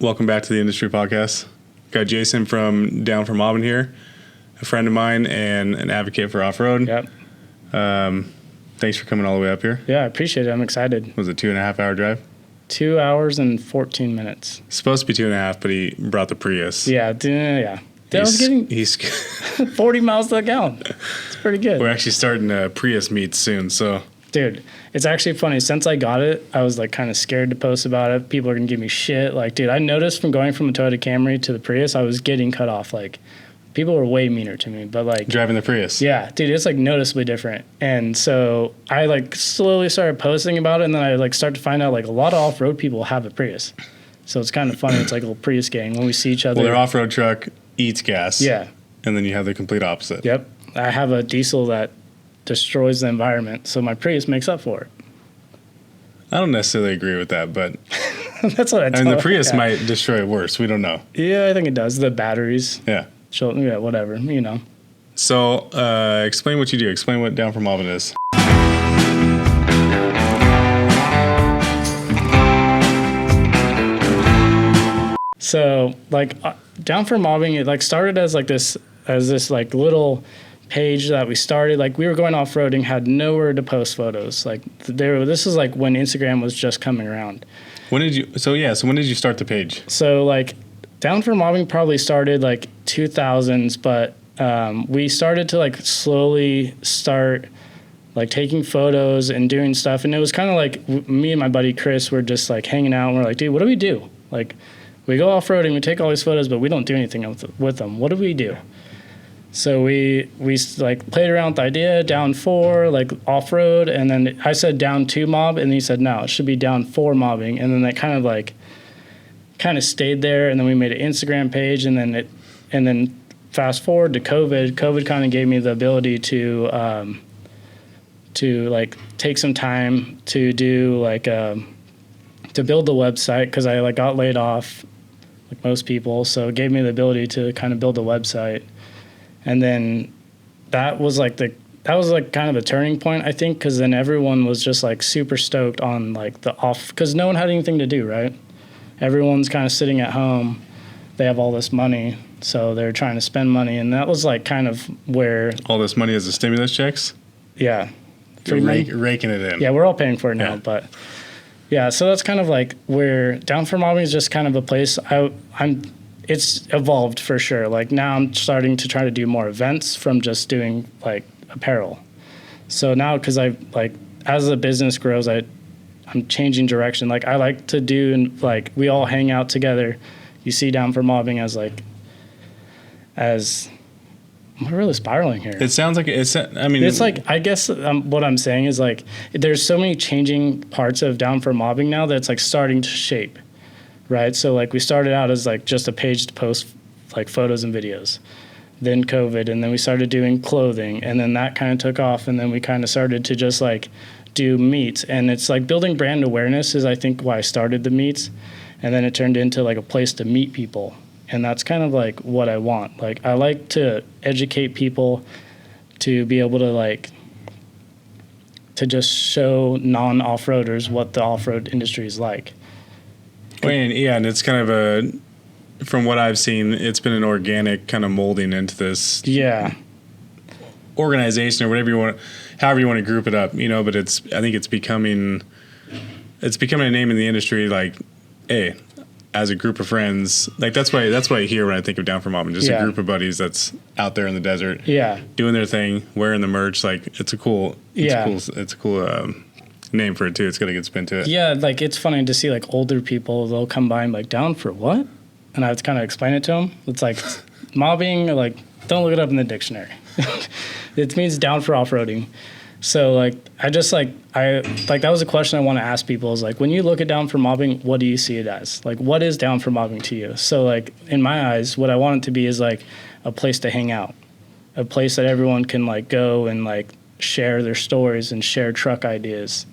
Welcome back to the Industry Podcast. Got Jason from Down from Auburn here, a friend of mine and an advocate for off-road. Yep. Thanks for coming all the way up here. Yeah, I appreciate it. I'm excited. Was it 2.5 hour drive? 2 hours and 14 minutes. Supposed to be 2.5, but he brought the Prius. Yeah. I was getting 40 miles to the gallon. It's pretty good. We're actually starting a Prius meet soon, so. Dude, it's actually funny. Since I got it, I was like kind of scared to post about it. People are going to give me shit. Like, dude, I noticed from going from a Toyota Camry to the Prius, I was getting cut off. Like, people were way meaner to me, but like. Driving the Prius. Yeah, dude, it's like noticeably different. And so I like slowly started posting about it, and then I like start to find out like a lot of off-road people have a Prius. So it's kind of funny. It's like a little Prius gang when we see each other. Well, their off-road truck eats gas. Yeah. And then you have the complete opposite. Yep. I have a diesel that destroys the environment, so my Prius makes up for it. I don't necessarily agree with that, but that's what I tell mean, the Prius might destroy it worse. We don't know. Yeah, I think it does. The batteries. Yeah. Yeah, whatever, you know. So explain what you do. Explain what Down from Auburn is. So, like, Down from Auburn, it like started as this like little page that we started. Like, we were going off-roading, had nowhere to post photos. Like, this is like when Instagram was just coming around. When did you start the page? So, like, Down from Auburn probably started like 2000s, but we started to like slowly start like taking photos and doing stuff. And it was kind of like me and my buddy Chris were just like hanging out, and we're like, dude, what do we do? Like, we go off-roading, we take all these photos, but we don't do anything with them. What do we do? So we like played around with the idea, down 4, like off-road, and then I said down 2 mob, and he said no, it should be down 4 mobbing, and then that kind of stayed there, and then we made an Instagram page, and then fast forward to COVID. COVID kind of gave me the ability to like take some time to do like to build the website, because I like got laid off like most people, so it gave me the ability to kind of build a website. And then that was kind of a turning point, I think, because then everyone was just like super stoked on like the off, because no one had anything to do, right? Everyone's kind of sitting at home. They have all this money, so they're trying to spend money, and that was like kind of where all this money is the stimulus checks. Yeah, you're raking it in. Yeah, we're all paying for it now, but yeah, so that's kind of like where Down from Auburn is just kind of a place. It's evolved for sure. Like, now I'm starting to try to do more events from just doing like apparel. So now, because I like, as the business grows, I'm changing direction. Like, I like to do, and like we all hang out together. You see Down from Auburn as we're really spiraling here. It sounds like it's like, I guess what I'm saying is like, there's so many changing parts of Down for Mobbing now that's like starting to shape, right? So like we started out as like just a page to post like photos and videos, then COVID, and then we started doing clothing, and then that kind of took off, and then we kind of started to just like do meets, and it's like building brand awareness is I think why I started the meets, and then it turned into like a place to meet people. And that's kind of like what I want. Like, I like to educate people to be able to like, to just show non-off-roaders what the off-road industry is like. And it's kind of from what I've seen, it's been an organic kind of molding into this organization or however you want to group it up, you know, but I think it's becoming a name in the industry, like, hey, as a group of friends, like that's why I hear when I think of Down from Auburn, just a group of buddies that's out there in the desert, doing their thing, wearing the merch. Like, it's a cool name for it too. It's got a good spin to it. Yeah, like it's funny to see like older people, they'll come by and like, down for what? And I have to kind of explain it to them. It's like mobbing, like don't look it up in the dictionary. It means down for off-roading. So like that was a question I want to ask people is like, when you look at Down for Mobbing, what do you see it as? Like, what is Down for Mobbing to you? So like in my eyes, what I want it to be is like a place to hang out, a place that everyone can like go and like share their stories and share truck ideas.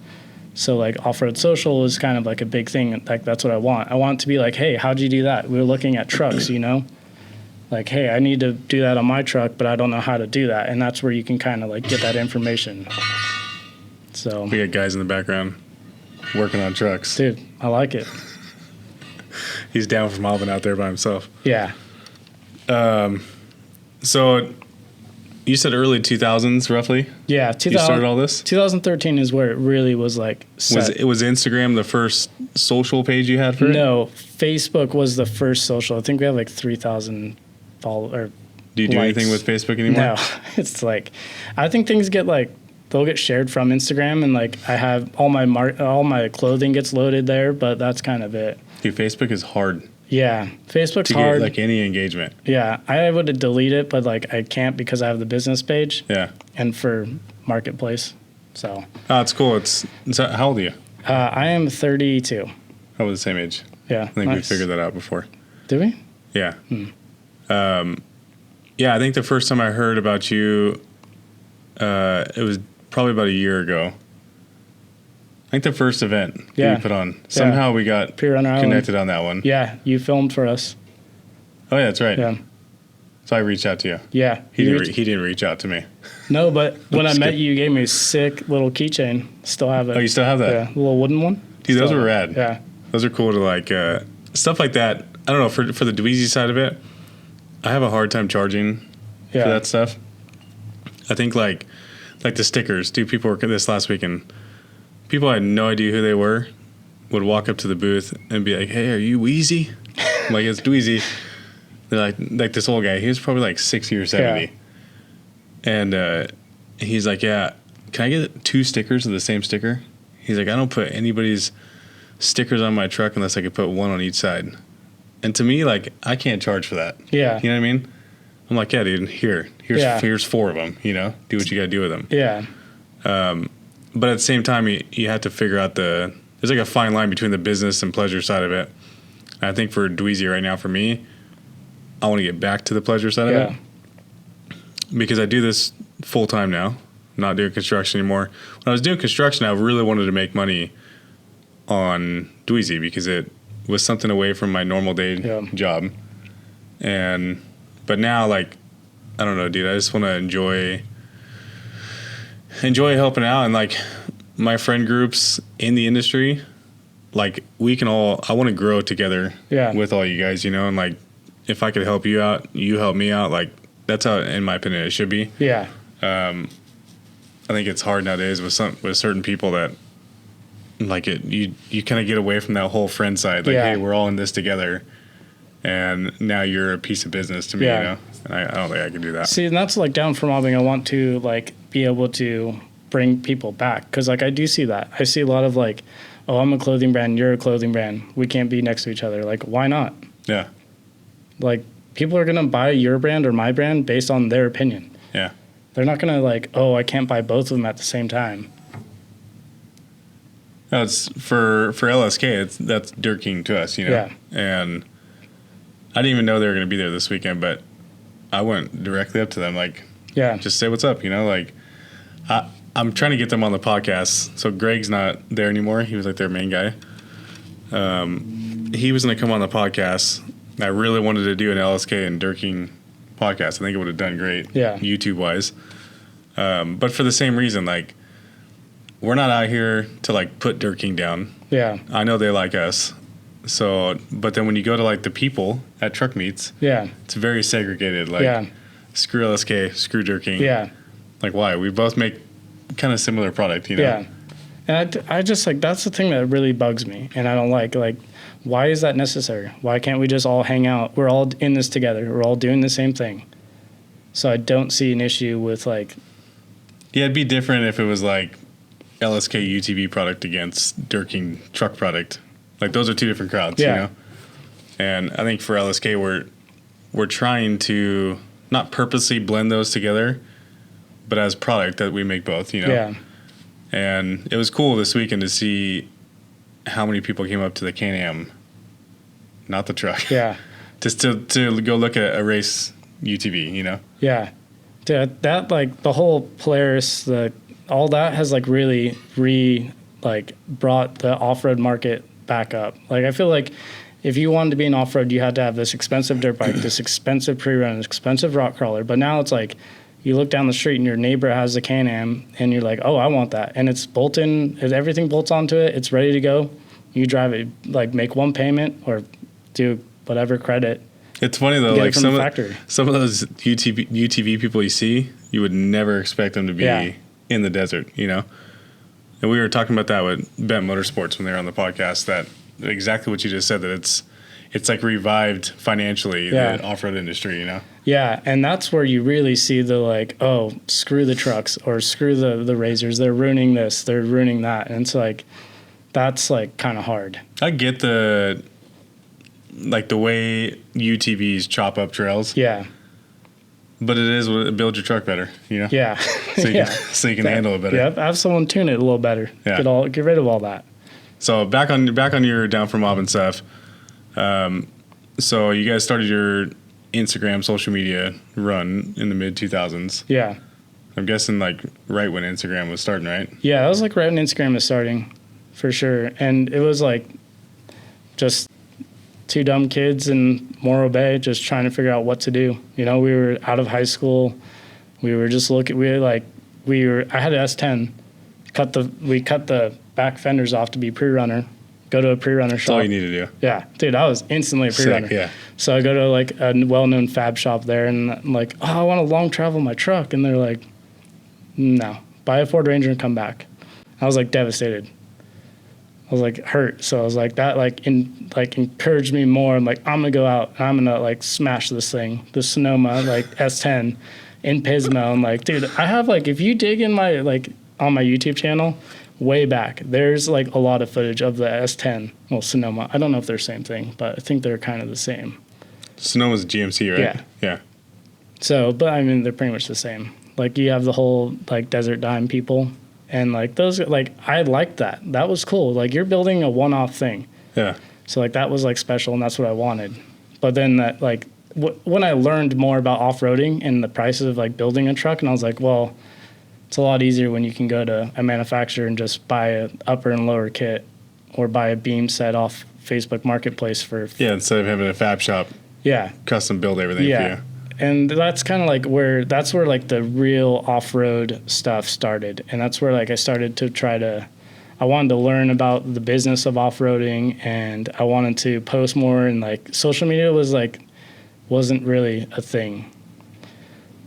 So like Off-Road Social is kind of like a big thing. Like that's what I want. I want it to be like, hey, how'd you do that? We were looking at trucks, you know? Like, hey, I need to do that on my truck, but I don't know how to do that. And that's where you can kind of like get that information. So we got guys in the background working on trucks. Dude, I like it. He's down for mobbing out there by himself. Yeah. So you said early 2000s, roughly? Yeah. You started all this? 2013 is where it really was like set. Was Instagram the first social page you had for it? No, Facebook was the first social. I think we have like 3,000 followers. Do you do anything with Facebook anymore? No. It's like, I think things get like, they'll get shared from Instagram, and like I have all my clothing gets loaded there, but that's kind of it. Dude, Facebook is hard. Yeah, Facebook's to hard. Get like any engagement. Yeah, I would delete it, but like I can't because I have the business page. Yeah. And for marketplace, so. Oh, it's cool. How old are you? I am 32. Oh, we're the same age. Yeah. I think we figured that out before. Did we? Yeah. Yeah, I think the first time I heard about you, it was probably about a year ago. I think the first event that you put on. Somehow we got Prerunner connected on that one. Yeah, you filmed for us. Oh, yeah, that's right. Yeah. So I reached out to you. Yeah. He didn't reach out to me. No, but when I met you gave me a sick little keychain. Still have it. Oh, you still have that? Yeah, a little wooden one. Dude, those were rad. Yeah. Those are cool to like, stuff like that. I don't know, for the Dweezy side of it, I have a hard time charging for that stuff. I think like the stickers, dude, people were this last weekend. People I had no idea who they were would walk up to the booth and be like, "Hey, are you Wheezy?" I'm like, "It's Dweezy." They're like this old guy. He was probably like 60 or 70. Yeah. And he's like, "Yeah, can I get 2 stickers of the same sticker?" He's like, "I don't put anybody's stickers on my truck unless I could put one on each side." And to me, like, I can't charge for that. Yeah. You know what I mean? I'm like, "Yeah, dude, here's 4 of them, you know? Do what you got to do with them." Yeah. But at the same time, you have to figure out there's like a fine line between the business and pleasure side of it. And I think for Dweezy right now, for me, I want to get back to the pleasure side of it. Because I do this full time now. I'm not doing construction anymore. When I was doing construction, I really wanted to make money on Dweezy because it was something away from my normal day job. But now, like, I don't know, dude, I just want to enjoy helping out, and like my friend groups in the industry, like I want to grow together with all you guys, you know, and like if I could help you out, you help me out, like that's how, in my opinion, it should be. Yeah. I think it's hard nowadays with certain people that like you kind of get away from that whole friend side, like, hey, we're all in this together, and now you're a piece of business to me, you know, and I don't think I can do that. See, and that's like down for mobbing. I want to like be able to bring people back, because like I do see that. I see a lot of like, oh, I'm a clothing brand, you're a clothing brand, we can't be next to each other. Like, why not? Yeah. Like, people are gonna buy your brand or my brand based on their opinion. Yeah. They're not gonna like, oh, I can't buy both of them at the same time. No, it's for LSK. That's Dirt King to us, you know. Yeah. And I didn't even know they were going to be there this weekend, but I went directly up to them, like, just say what's up, you know. Like, I'm trying to get them on the podcast. So Greg's not there anymore. He was like their main guy. He was going to come on the podcast. I really wanted to do an LSK and Dirt King podcast. I think it would have done great, YouTube wise. But for the same reason, like, we're not out here to like put Dirt King down. Yeah. I know they like us. So, but then when you go to like the people at truck meets, it's very segregated. Like, screw LSK, screw Dirt King. Yeah. Like, why? We both make kind of similar product, you know? Yeah. And I just like, that's the thing that really bugs me. And I don't like, why is that necessary? Why can't we just all hang out? We're all in this together. We're all doing the same thing. So I don't see an issue with like. Yeah, it'd be different if it was like LSK UTV product against Dirt King truck product. Like, those are 2 different crowds, you know? And I think for LSK, we're trying to not purposely blend those together, but as product that we make both, you know? Yeah. And it was cool this weekend to see how many people came up to the Can-Am, not the truck. Yeah. Just to go look at a race UTV, you know? Yeah. That like, the whole Polaris, all that has like really brought the off-road market back up. Like, I feel like if you wanted to be an off-road, you had to have this expensive dirt bike, this expensive pre-run, this expensive rock crawler. But now it's like, you look down the street and your neighbor has a Can-Am and you're like, oh, I want that. And it's bolt in, everything bolts onto it. It's ready to go. You drive it, like, make one payment or do whatever credit. It's funny though, like some of those UTV people you see, you would never expect them to be in the desert, you know? And we were talking about that with Bent Motorsports when they were on the podcast, that exactly what you just said, that it's like revived financially the off-road industry, you know? Yeah, and that's where you really see the like, oh, screw the trucks or screw the razors. They're ruining this, they're ruining that. And it's like, that's like kind of hard. I get the way UTVs chop up trails. Yeah. But it is what build your truck better, you know? Yeah. So you can handle it better. Yep. Have someone tune it a little better. Yeah. Get rid of all that. So back on your Down for Mob and stuff. So you guys started your Instagram social media run in the mid 2000s. Yeah. I'm guessing like right when Instagram was starting, right? Yeah, it was like right when Instagram was starting, for sure. And it was like just two dumb kids in Morro Bay just trying to figure out what to do. You know, we were out of high school. We were just looking. I had an S10. We cut the back fenders off to be Prerunner. Go to a Prerunner shop. That's all you need to do. Yeah, dude, I was instantly a Prerunner. Yeah. So I go to like a well-known fab shop there, and I'm like, oh, I want to long travel my truck, and they're like, no, buy a Ford Ranger and come back. I was like devastated. I was like hurt. So I was like, that encouraged me more. I'm like, I'm gonna go out and I'm gonna like smash this thing, the Sonoma like S10 in Pismo. I'm like, dude, I have like, if you dig in my like on my YouTube channel, way back, there's like a lot of footage of the S10. Well, Sonoma. I don't know if they're the same thing, but I think they're kind of the same. Sonoma's GMC, right? Yeah. So, but I mean, they're pretty much the same. Like you have the whole like Desert Dime people. And like those, like I liked that. That was cool. Like you're building a one-off thing. Yeah. So like that was like special, and that's what I wanted. But then that like when I learned more about off-roading and the prices of like building a truck, and I was like, well, it's a lot easier when you can go to a manufacturer and just buy a upper and lower kit, or buy a beam set off Facebook Marketplace for. Yeah, instead of having a fab shop. Yeah. Custom build everything for you. And that's kind of like where like the real off-road stuff started. And that's where like I started to I wanted to learn about the business of off-roading, and I wanted to post more, and like social media wasn't really a thing.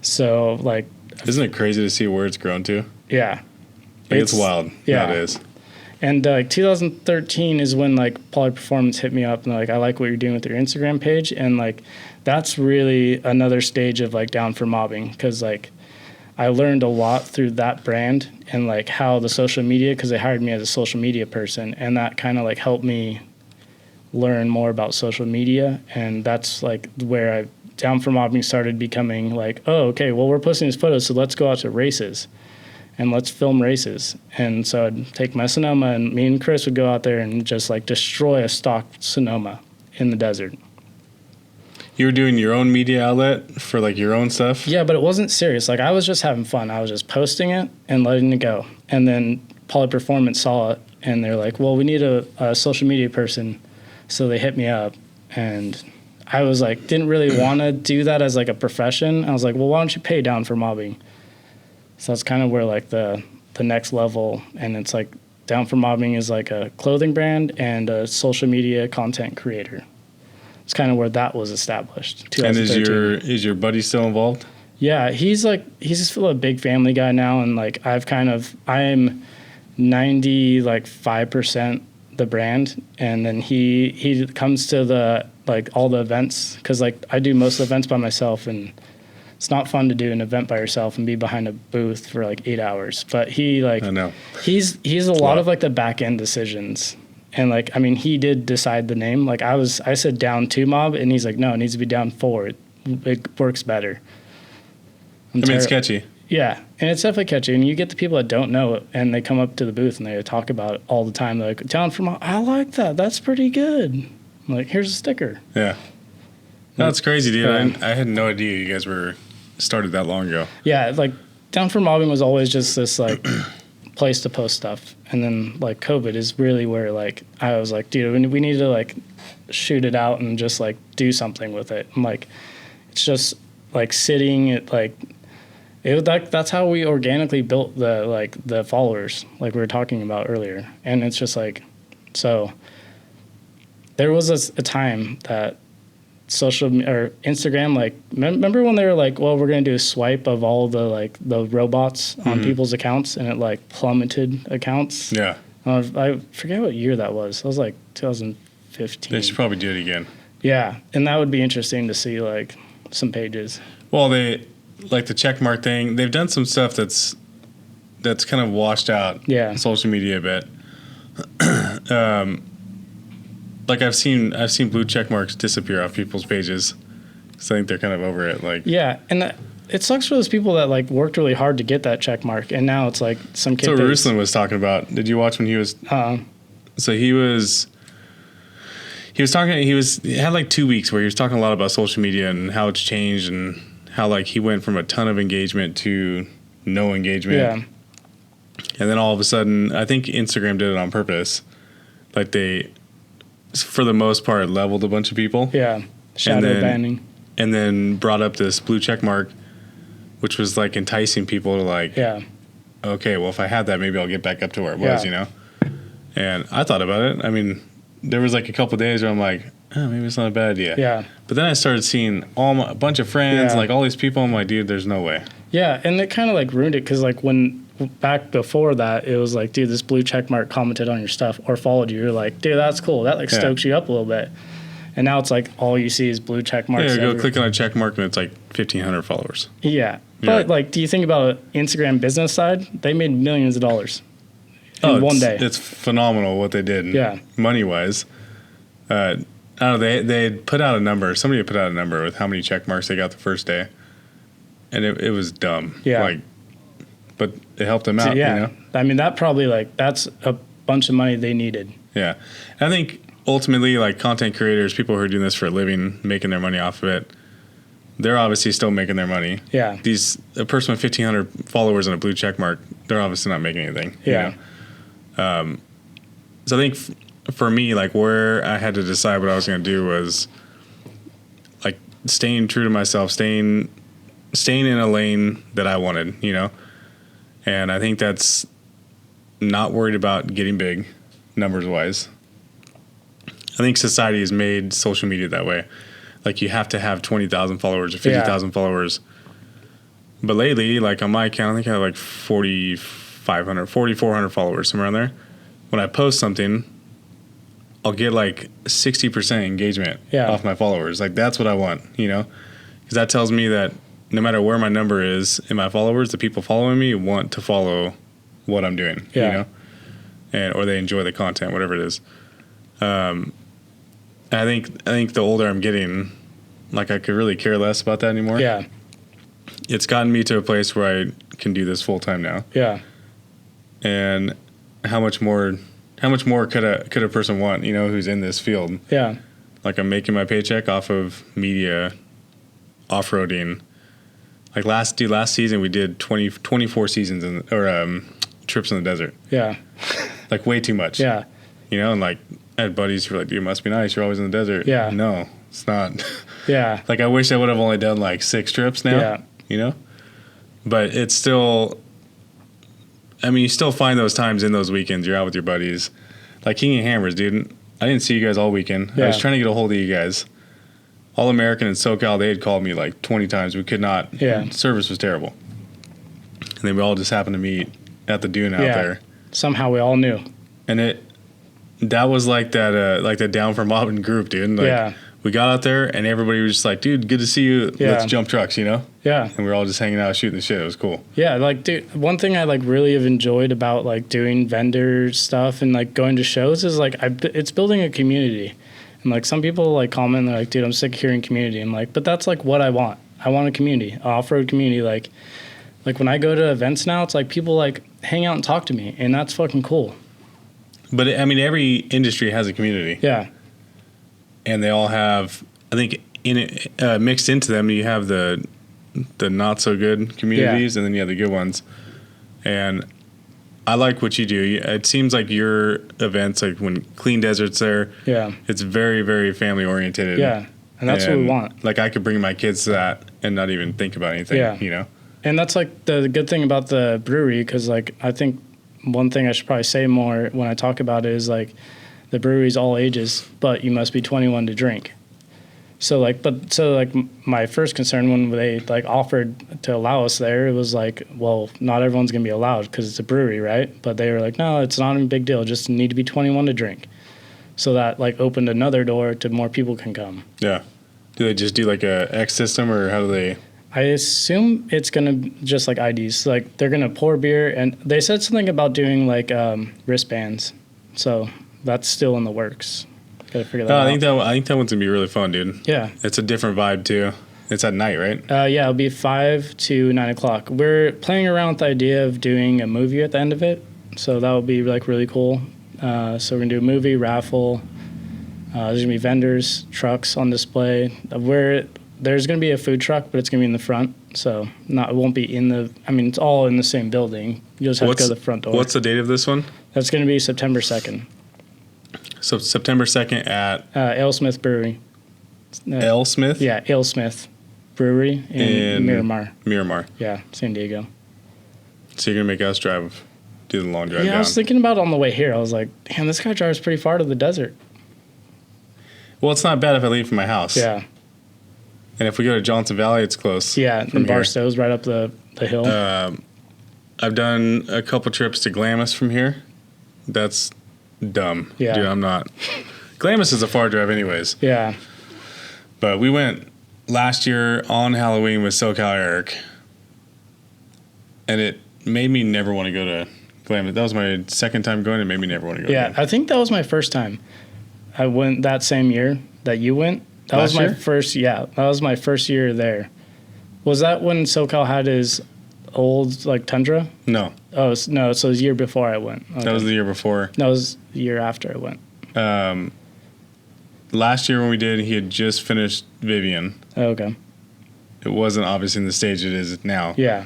So like. Isn't it crazy to see where it's grown to? Yeah. It's wild nowadays. And like 2013 is when like Poly Performance hit me up and like, I like what you're doing with your Instagram page. And like, that's really another stage of like Down for Mobbing. Cause like I learned a lot through that brand and like how the social media, cause they hired me as a social media person, and that kind of like helped me learn more about social media. And that's like where Down for Mobbing started becoming like, oh, okay, well, we're posting these photos, so let's go out to races. And let's film races. And so I'd take my Sonoma, and me and Chris would go out there and just like destroy a stock Sonoma in the desert. You were doing your own media outlet for like your own stuff? Yeah, but it wasn't serious. Like I was just having fun. I was just posting it and letting it go. And then Poly Performance saw it, and they're like, well, we need a social media person. So they hit me up, and I was like, didn't really want to do that as like a profession. I was like, well, why don't you pay Down for Mobbing? So that's kind of where like the next level, and it's like Down for Mobbing is like a clothing brand and a social media content creator. It's kind of where that was established. And is your buddy still involved? Yeah, he's just a big family guy now, and like I'm 95% the brand, and then he comes to the like all the events, because like I do most of the events by myself, and it's not fun to do an event by yourself and be behind a booth for like 8 hours. But he like I know. He's a lot of like the back end decisions. And like I mean, he did decide the name. Like I said Down 2 Mob, and he's like, no, it needs to be Down 4. It works better. It's catchy. Yeah, and it's definitely catchy. And you get the people that don't know it, and they come up to the booth and they talk about it all the time. They're like, Down for Mob, I like that. That's pretty good. I'm like, here's a sticker. Yeah. No, it's crazy, dude. I had no idea you guys were started that long ago. Yeah, like Down for Mobbing was always just this like place to post stuff. And then like COVID is really where like I was like, dude, we need to like shoot it out and just like do something with it. And like it's just like sitting at like that's how we organically built the followers, like we were talking about earlier. And it's just like, so there was a time that or Instagram, like, remember when they were like, well, we're going to do a swipe of all the robots on people's accounts, and it like plummeted accounts? Yeah. I forget what year that was. It was like 2015. They should probably do it again. Yeah. And that would be interesting to see like some pages. Well, they like the check mark thing. They've done some stuff that's kind of washed out social media a bit. Like I've seen blue check marks disappear off people's pages, so I think they're kind of over it. Like, yeah, and it sucks for those people that like worked really hard to get that check mark, and now it's like some kid. So Ruslan was talking about. Did you watch when he was? So he was talking. He had like 2 weeks where he was talking a lot about social media and how it's changed and how like he went from a ton of engagement to no engagement. Yeah. And then all of a sudden, I think Instagram did it on purpose. Like they, for the most part, leveled a bunch of people. Yeah. Shadow banning. And then brought up this blue check mark, which was like enticing people to like, okay, well, if I have that, maybe I'll get back up to where it was, you know? And I thought about it. I mean, there was like a couple of days where I'm like, oh, maybe it's not a bad idea. Yeah. But then I started seeing a bunch of friends, like all these people. I'm like, dude, there's no way. Yeah. And it kind of like ruined it because like back before that, it was like, dude, this blue check mark commented on your stuff or followed you. You're like, dude, that's cool. That like stokes you up a little bit. And now it's like all you see is blue check marks. Yeah, go click on a check mark and it's like 1,500 followers. Yeah. But like, do you think about Instagram business side? They made millions of dollars in one day. It's phenomenal what they did. Yeah. Money wise. I don't know. They put out a number. Somebody put out a number with how many check marks they got the first day. And it was dumb. Yeah. Like, but it helped them out, you know? I mean, that probably, like, that's a bunch of money they needed. Yeah. I think ultimately, like, content creators, people who are doing this for a living, making their money off of it, they're obviously still making their money. Yeah. A person with 1,500 followers and a blue check mark, they're obviously not making anything. Yeah. You know? So I think for me, like, where I had to decide what I was going to do was, like, staying true to myself, staying in a lane that I wanted, you know? And I think that's not worried about getting big, numbers-wise. I think society has made social media that way. Like, you have to have 20,000 followers or 50,000 followers. But lately, like, on my account, I think I have, like, 4,400 followers, somewhere around there. When I post something, I'll get, like, 60% engagement off my followers. Like, that's what I want, you know? Because that tells me that no matter where my number is in my followers, the people following me want to follow what I'm doing, you know, or they enjoy the content, whatever it is. I think the older I'm getting, like I could really care less about that anymore. Yeah. It's gotten me to a place where I can do this full time now. Yeah. And how much more could a person want, you know, who's in this field? Yeah. Like I'm making my paycheck off of media, off-roading. Like last season we did 24 seasons trips in the desert. Yeah. Like way too much. Yeah. You know, and like I had buddies who were like, dude, it must be nice. You're always in the desert. Yeah. No, it's not. Yeah. Like I wish I would have only done like 6 trips now. Yeah. You know? But it's still, I mean, you still find those times in those weekends you're out with your buddies. Like King and Hammers, dude. I didn't see you guys all weekend. Yeah. I was trying to get a hold of you guys. All American and SoCal, they had called me like 20 times. We could not. Yeah. Service was terrible. And then we all just happened to meet at the dune out there. Somehow we all knew. And that was like that down for mobbing group, dude. Like, we got out there and everybody was just like, dude, good to see you. Yeah. Let's jump trucks, you know? Yeah. And we were all just hanging out, shooting the shit. It was cool. Yeah, like, dude, one thing I like really have enjoyed about like doing vendor stuff and like going to shows is like it's building a community. And like some people like comment, they're like, dude, I'm sick of hearing community. I'm like, but that's like what I want. I want a community, an off-road community. Like when I go to events now, it's like people like hang out and talk to me, and that's fucking cool. But I mean, every industry has a community. Yeah. And they all have, I think, in it, mixed into them, you have the not so good communities, and then you have the good ones. And I like what you do. It seems like your events, like when Clean Desert's there, it's very, very family oriented. Yeah, and that's what we want. Like I could bring my kids to that and not even think about anything. You know. And that's like the good thing about the brewery, because like I think one thing I should probably say more when I talk about it is like the brewery's all ages, but you must be 21 to drink. So my first concern when they like offered to allow us there, it was like, well, not everyone's gonna be allowed because it's a brewery, right? But they were like, no, it's not a big deal. Just need to be 21 to drink. So that like opened another door to more people can come. Yeah. Do they just do like a X system, or how do they? I assume it's gonna just like IDs. Like they're gonna pour beer, and they said something about doing like wristbands. So that's still in the works. Gotta figure that out. I think that one's gonna be really fun, dude. Yeah. It's a different vibe too. It's at night, right? Yeah, it'll be 5 to 9 o'clock. We're playing around with the idea of doing a movie at the end of it, so that would be like really cool. So we're gonna do a movie raffle. There's gonna be vendors, trucks on display. There's gonna be a food truck, but it's gonna be in the front, so it won't be in the. I mean, it's all in the same building. You just have to go to the front door. What's the date of this one? That's gonna be September 2nd. So September 2nd at AleSmith Brewery. AleSmith? Yeah, AleSmith Brewery in Miramar. Miramar. Yeah, San Diego. So you're going to make us do the long drive down. I was thinking about it on the way here. I was like, damn, this guy drives pretty far to the desert. Well, it's not bad if I leave from my house. Yeah. And if we go to Johnson Valley, it's close. Yeah, and Barstow's right up the hill. I've done a couple trips to Glamis from here. That's dumb. Yeah. Dude, I'm not. Glamis is a far drive anyways. Yeah. But we went last year on Halloween with SoCal Eric, and it made me never want to go to Glamis. That was my second time going. It made me never want to go. Yeah, again. I think that was my first time. I went that same year that you went. That Last was my year? first. Yeah, that was my first year there. Was that when SoCal had his old like Tundra? No. Oh no, so it was the year before I went. Okay. That was the year before. That was the year after I went. Last year when we did, he had just finished Vivian. Oh, okay. It wasn't obviously in the stage it is now. Yeah.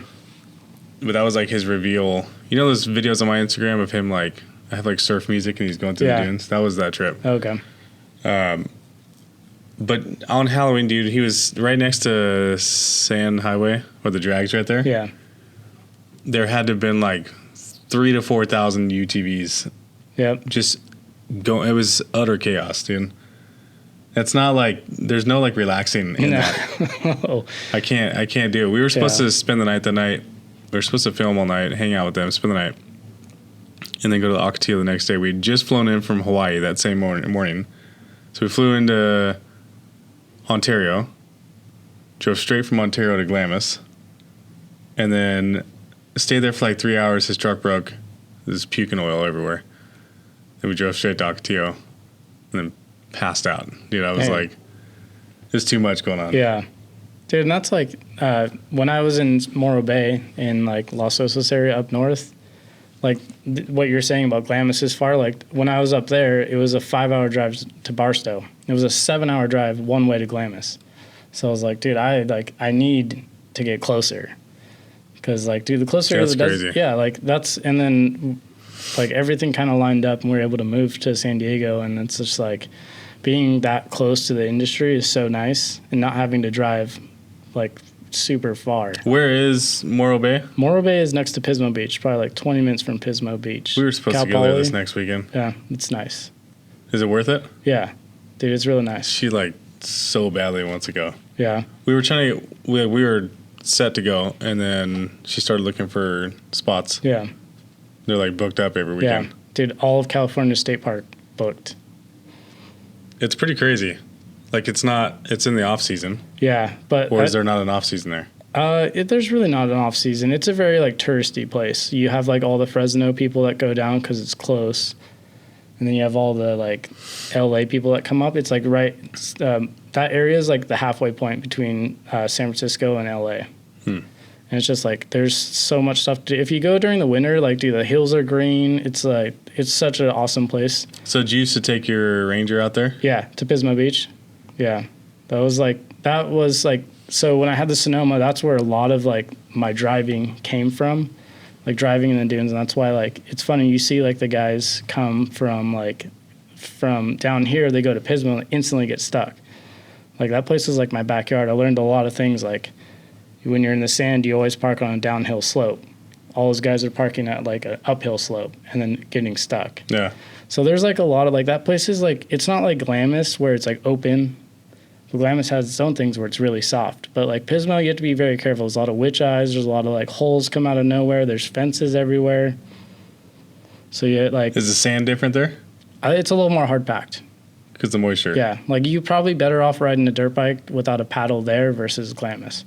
But that was like his reveal. You know those videos on my Instagram of him like, I have like surf music and he's going through the dunes? That was that trip. Okay. But on Halloween, dude, he was right next to Sand Highway, where the drag's right there. Yeah. There had to have been like 3,000 to 4,000 UTVs. Yep. Just going. It was utter chaos, dude. It's not like there's no like relaxing in that. Oh. I can't do it. We were supposed to spend the night that night. We were supposed to film all night, hang out with them, spend the night, and then go to the Ocotillo the next day. We'd just flown in from Hawaii that same morning. So we flew into Ontario, drove straight from Ontario to Glamis, and then stayed there for like 3 hours. His truck broke. There's puking oil everywhere. Then we drove straight to Ocotillo, and then passed out. Dude, I was like, there's too much going on. Yeah. Dude, and that's like when I was in Morro Bay in like Los Osos area up north, like what you're saying about Glamis is far. Like when I was up there, it was a 5-hour drive to Barstow. It was a 7-hour drive one way to Glamis. So I was like, dude, I need to get closer. Because like, dude, the closer to the desert, yeah, like that's, and then like everything kind of lined up and we were able to move to San Diego, and it's just like being that close to the industry is so nice, and not having to drive like super far. Where is Morro Bay? Morro Bay is next to Pismo Beach, probably like 20 minutes from Pismo Beach. We were supposed to go there this next weekend. Yeah, it's nice. Is it worth it? Yeah, dude, it's really nice. She like so badly wants to go. Yeah. We were trying to, we were set to go, and then she started looking for spots. Yeah. They're like booked up every weekend. Yeah, dude, all of California State Park booked. It's pretty crazy. Like it's in the off season. Yeah, but or is there not an off season there? There's really not an off season. It's a very like touristy place. You have like all the Fresno people that go down because it's close, and then you have all the like LA people that come up. It's like that area is like the halfway point between San Francisco and LA. And it's just like there's so much stuff to do. If you go during the winter, like dude, the hills are green. It's like it's such an awesome place. So did you used to take your Ranger out there? Yeah, to Pismo Beach. Yeah, that was like so when I had the Sonoma, that's where a lot of like my driving came from, like driving in the dunes, and that's why like it's funny you see like the guys come from down here, they go to Pismo and instantly get stuck. Like that place was like my backyard. I learned a lot of things like when you're in the sand, you always park on a downhill slope all those guys are parking at like an uphill slope and then getting stuck. Yeah. So there's like a lot of like that place is like, it's not like Glamis where it's like open. Glamis has its own things where it's really soft. But like Pismo, you have to be very careful. There's a lot of witch eyes. There's a lot of like holes come out of nowhere. There's fences everywhere. So you like. Is the sand different there? It's a little more hard packed. Because the moisture. Yeah. Like you're probably better off riding a dirt bike without a paddle there versus Glamis.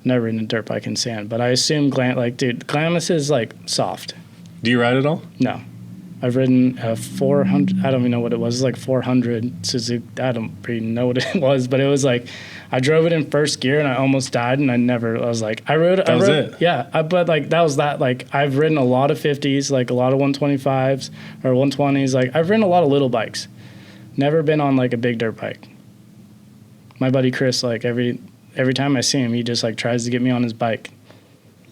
Never ridden a dirt bike in sand. But I assume Glamis is like soft. Do you ride at all? No. I've ridden a 400, I don't even know what it was. It was like 400 Suzuki. I don't really know what it was, but it was like, I drove it in first gear and I almost died and I was like, I rode it. Yeah. But like, that was that. Like, I've ridden a lot of 50s, like a lot of 125s or 120s. Like, I've ridden a lot of little bikes. Never been on like a big dirt bike. My buddy Chris, like every time I see him, he just like tries to get me on his bike.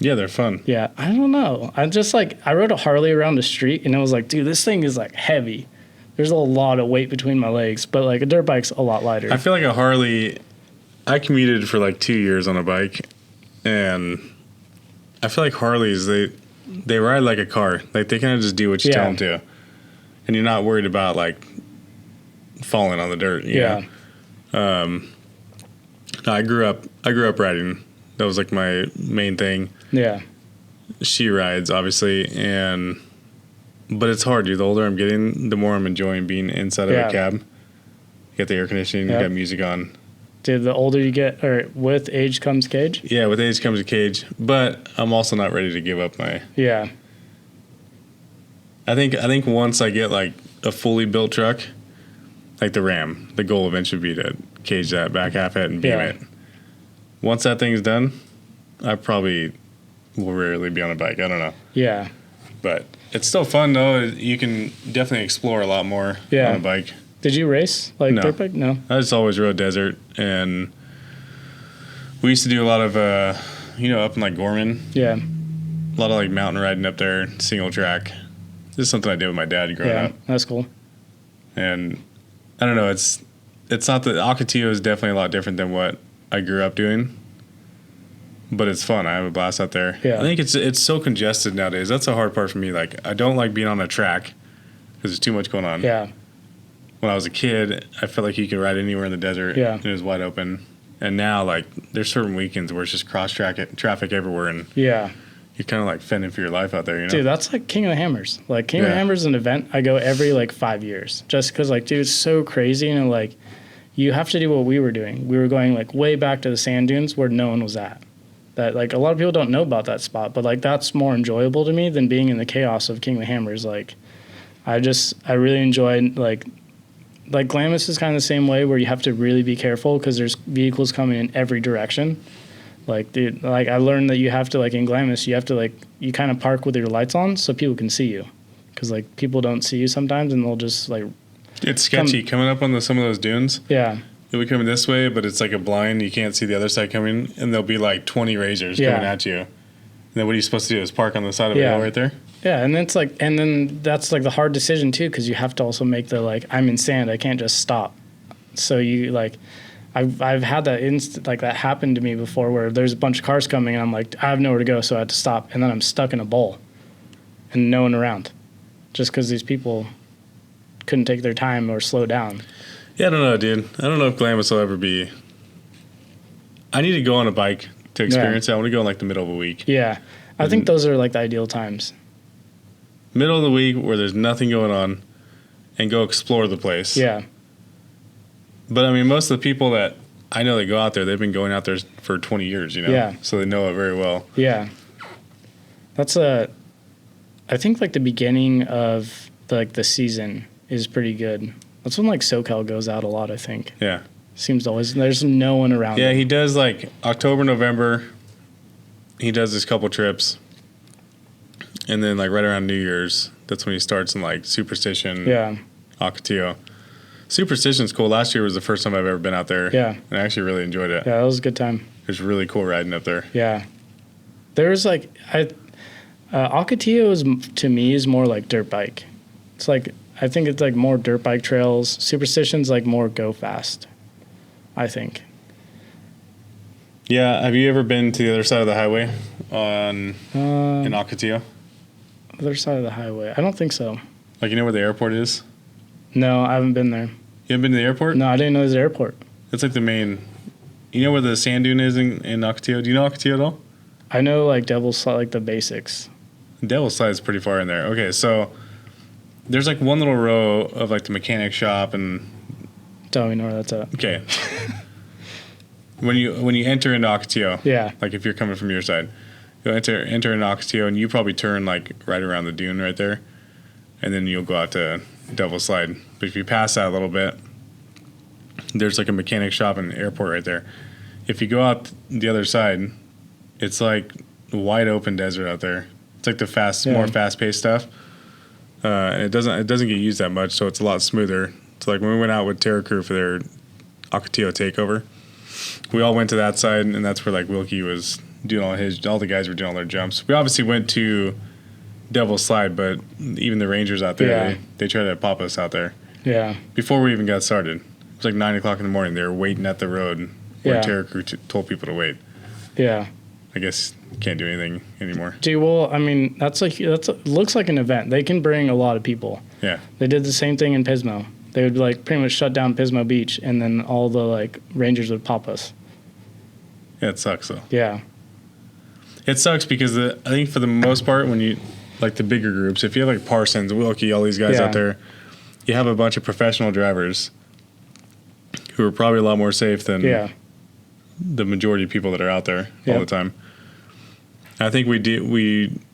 Yeah, they're fun. Yeah, I don't know. I rode a Harley around the street, and it was like, dude, this thing is like heavy. There's a lot of weight between my legs, but like a dirt bike's a lot lighter. I feel like a Harley, I commuted for like 2 years on a bike, and I feel like Harleys, they ride like a car. Like they kind of just do what you tell them to, and you're not worried about like falling on the dirt. You know? No, I grew up riding. That was like my main thing. Yeah. She rides, obviously, but it's hard, dude. The older I'm getting, the more I'm enjoying being inside of a cab. You got the air conditioning, you got music on. Dude, the older you get, or with age comes cage? Yeah, with age comes a cage. But I'm also not ready to give up my... Yeah. I think once I get like a fully built truck, like the Ram, the goal eventually would be to cage that back half head and beam it. Once that thing's done, I probably will rarely be on a bike. I don't know. Yeah. But it's still fun, though. You can definitely explore a lot more on a bike. Did you race dirt bike? No. I just always rode desert, and we used to do a lot of, up in like Gorman. Yeah. A lot of like mountain riding up there, single track. This is something I did with my dad growing up. That's cool. And I don't know. It's not that Ocotillo is definitely a lot different than what I grew up doing, but it's fun. I have a blast out there. Yeah. I think it's so congested nowadays. That's the hard part for me. Like, I don't like being on a track because there's too much going on. Yeah. When I was a kid, I felt like you could ride anywhere in the desert. Yeah. And it was wide open. And now, like, there's certain weekends where it's just traffic everywhere, and you're kind of like fending for your life out there. You know? Dude, that's like King of the Hammers. Like King of the Hammers is an event I go every like 5 years, just because like, dude, it's so crazy, and like, you have to do what we were doing. We were going like way back to the sand dunes where no one was at. That like a lot of people don't know about that spot, but like that's more enjoyable to me than being in the chaos of King of the Hammers. Like, I really enjoy like Glamis is kind of the same way where you have to really be careful because there's vehicles coming in every direction. Like, dude, like I learned that you have to like in Glamis, you have to like you kind of park with your lights on so people can see you, because like people don't see you sometimes and they'll just like. It's sketchy coming up on some of those dunes. Yeah. You'll be coming this way, but it's like a blind. You can't see the other side coming, and there'll be like 20 razors coming at you. And then what are you supposed to do? Is park on the side of the hill right there? Yeah, and then that's like the hard decision too, because you have to also make the like, I'm in sand, I can't just stop. So you like, I've had that that happened to me before where there's a bunch of cars coming and I'm like, I have nowhere to go, so I had to stop, and then I'm stuck in a bowl, and no one around, just because these people couldn't take their time or slow down. Yeah, I don't know, dude. I don't know if Glamis will ever be. I need to go on a bike to experience it. I want to go in like the middle of a week. Yeah, I think those are like the ideal times. Middle of the week where there's nothing going on, and go explore the place. Yeah. But I mean, most of the people that I know that go out there, they've been going out there for 20 years, you know? Yeah. So they know it very well. Yeah. I think like the beginning of the season is pretty good. That's when like SoCal goes out a lot, I think. Yeah. Seems to always, there's no one around. Yeah, he does like October, November. He does his couple trips. And then like right around New Year's, that's when he starts in like Superstition. Yeah. Ocotillo. Superstition's cool. Last year was the first time I've ever been out there. Yeah. And I actually really enjoyed it. Yeah, that was a good time. It was really cool riding up there. Yeah. There's like, Ocotillo to me is more like dirt bike. It's like, I think it's like more dirt bike trails. Superstition's like more go fast, I think. Yeah. Have you ever been to the other side of the highway in Ocotillo? Other side of the highway? I don't think so. Like, you know where the airport is? No, I haven't been there. You haven't been to the airport? No, I didn't know there's an airport. It's like the main. You know where the sand dune is in Ocotillo? Do you know Ocotillo at all? I know like Devil's Slide, like the basics. Devil's Slide is pretty far in there. Okay, so there's like one little row of like the mechanic shop and. Don't even know where that's at. Okay. when you enter into Ocotillo, yeah. Like if you're coming from your side, you'll enter into Ocotillo and you probably turn like right around the dune right there, and then you'll go out to Devil's Slide. But if you pass that a little bit, there's like a mechanic shop and an airport right there. If you go out the other side, it's like wide open desert out there. It's like the more fast paced stuff. And it doesn't get used that much, so it's a lot smoother. So like when we went out with Terra Crew for their Ocotillo takeover, we all went to that side, and that's where like Wilkie was doing all the guys were doing all their jumps. We obviously went to Devil's Slide, but even the Rangers out there, they tried to pop us out there. Yeah. Before we even got started. It was like 9 o'clock in the morning. They were waiting at the road where Terra Crew told people to wait. Yeah. I guess you can't do anything anymore. Gee, well, I mean, looks like an event. They can bring a lot of people. Yeah. They did the same thing in Pismo. They would like pretty much shut down Pismo Beach, and then all the like Rangers would pop us. Yeah, it sucks though. Yeah. It sucks because I think for the most part, when you like the bigger groups, if you have like Parsons, Wilkie, all these guys out there, you have a bunch of professional drivers who are probably a lot more safe than the majority of people that are out there all the time. I think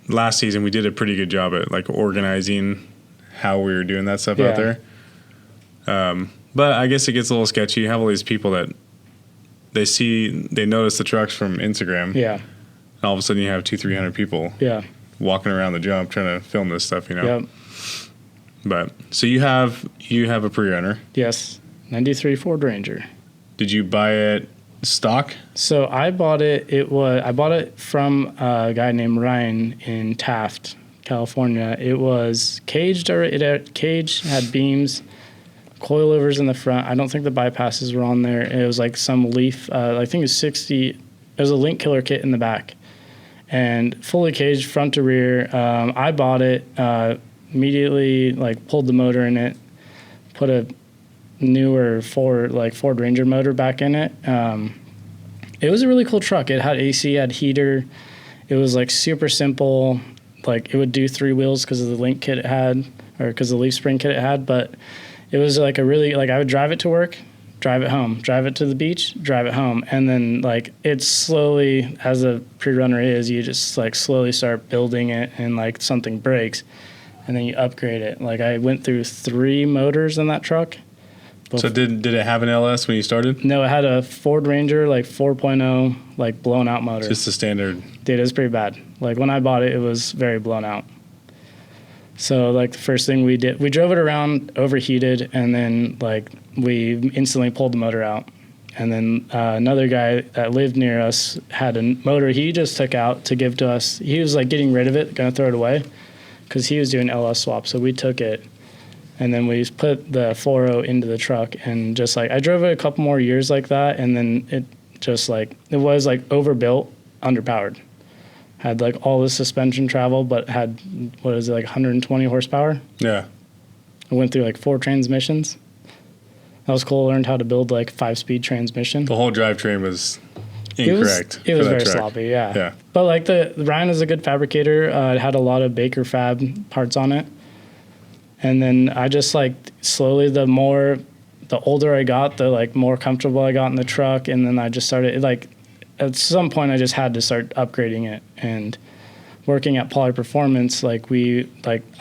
last season we did a pretty good job at like organizing how we were doing that stuff out there. But I guess it gets a little sketchy. You have all these people that they notice the trucks from Instagram. Yeah. And all of a sudden you have 200-300 people walking around the jump trying to film this stuff, you know. Yep. But so you have a Prerunner. Yes. 93 Ford Ranger. Did you buy it stock? So I bought it. I bought it from a guy named Ryan in Taft, California. It was caged. It had cage, had beams, coilovers in the front. I don't think the bypasses were on there. It was like some Leaf. I think it was 60. It was a link killer kit in the back, and fully caged front to rear. I bought it immediately. Like pulled the motor in it, put a newer Ford Ranger motor back in it. It was a really cool truck. It had AC, had heater. It was like super simple. Like it would do 3 wheels because of the link kit it had, or because of the leaf spring kit it had. But it was like a really, like I would drive it to work, drive it home, drive it to the beach, drive it home. And then like it's slowly, as a Prerunner is, you just like slowly start building it, and like something breaks and then you upgrade it. Like I went through 3 motors in that truck. So did it have an LS when you started? No, it had a Ford Ranger like 4.0 like blown out motor. Just the standard. Dude, it was pretty bad. Like when I bought it, it was very blown out. So like the first thing we did, we drove it around, overheated, and then like we instantly pulled the motor out. And then another guy that lived near us had a motor he just took out to give to us. He was like getting rid of it, gonna throw it away, because he was doing LS swap. So we took it, and then we put the 4.0 into the truck, and just like I drove it a couple more years like that, and then it just like it was like overbuilt, underpowered. Had like all the suspension travel, but had, what is it, like 120 horsepower? Yeah. I went through like 4 transmissions. That was cool. Learned how to build like 5-speed transmission. The whole drivetrain was incorrect. It was very sloppy, yeah. Yeah. But like the Ryan is a good fabricator. It had a lot of Baker Fab parts on it. And then I just like slowly, the older I got, the like more comfortable I got in the truck. And then I just started like, at some point I just had to start upgrading it. And working at Poly Performance, I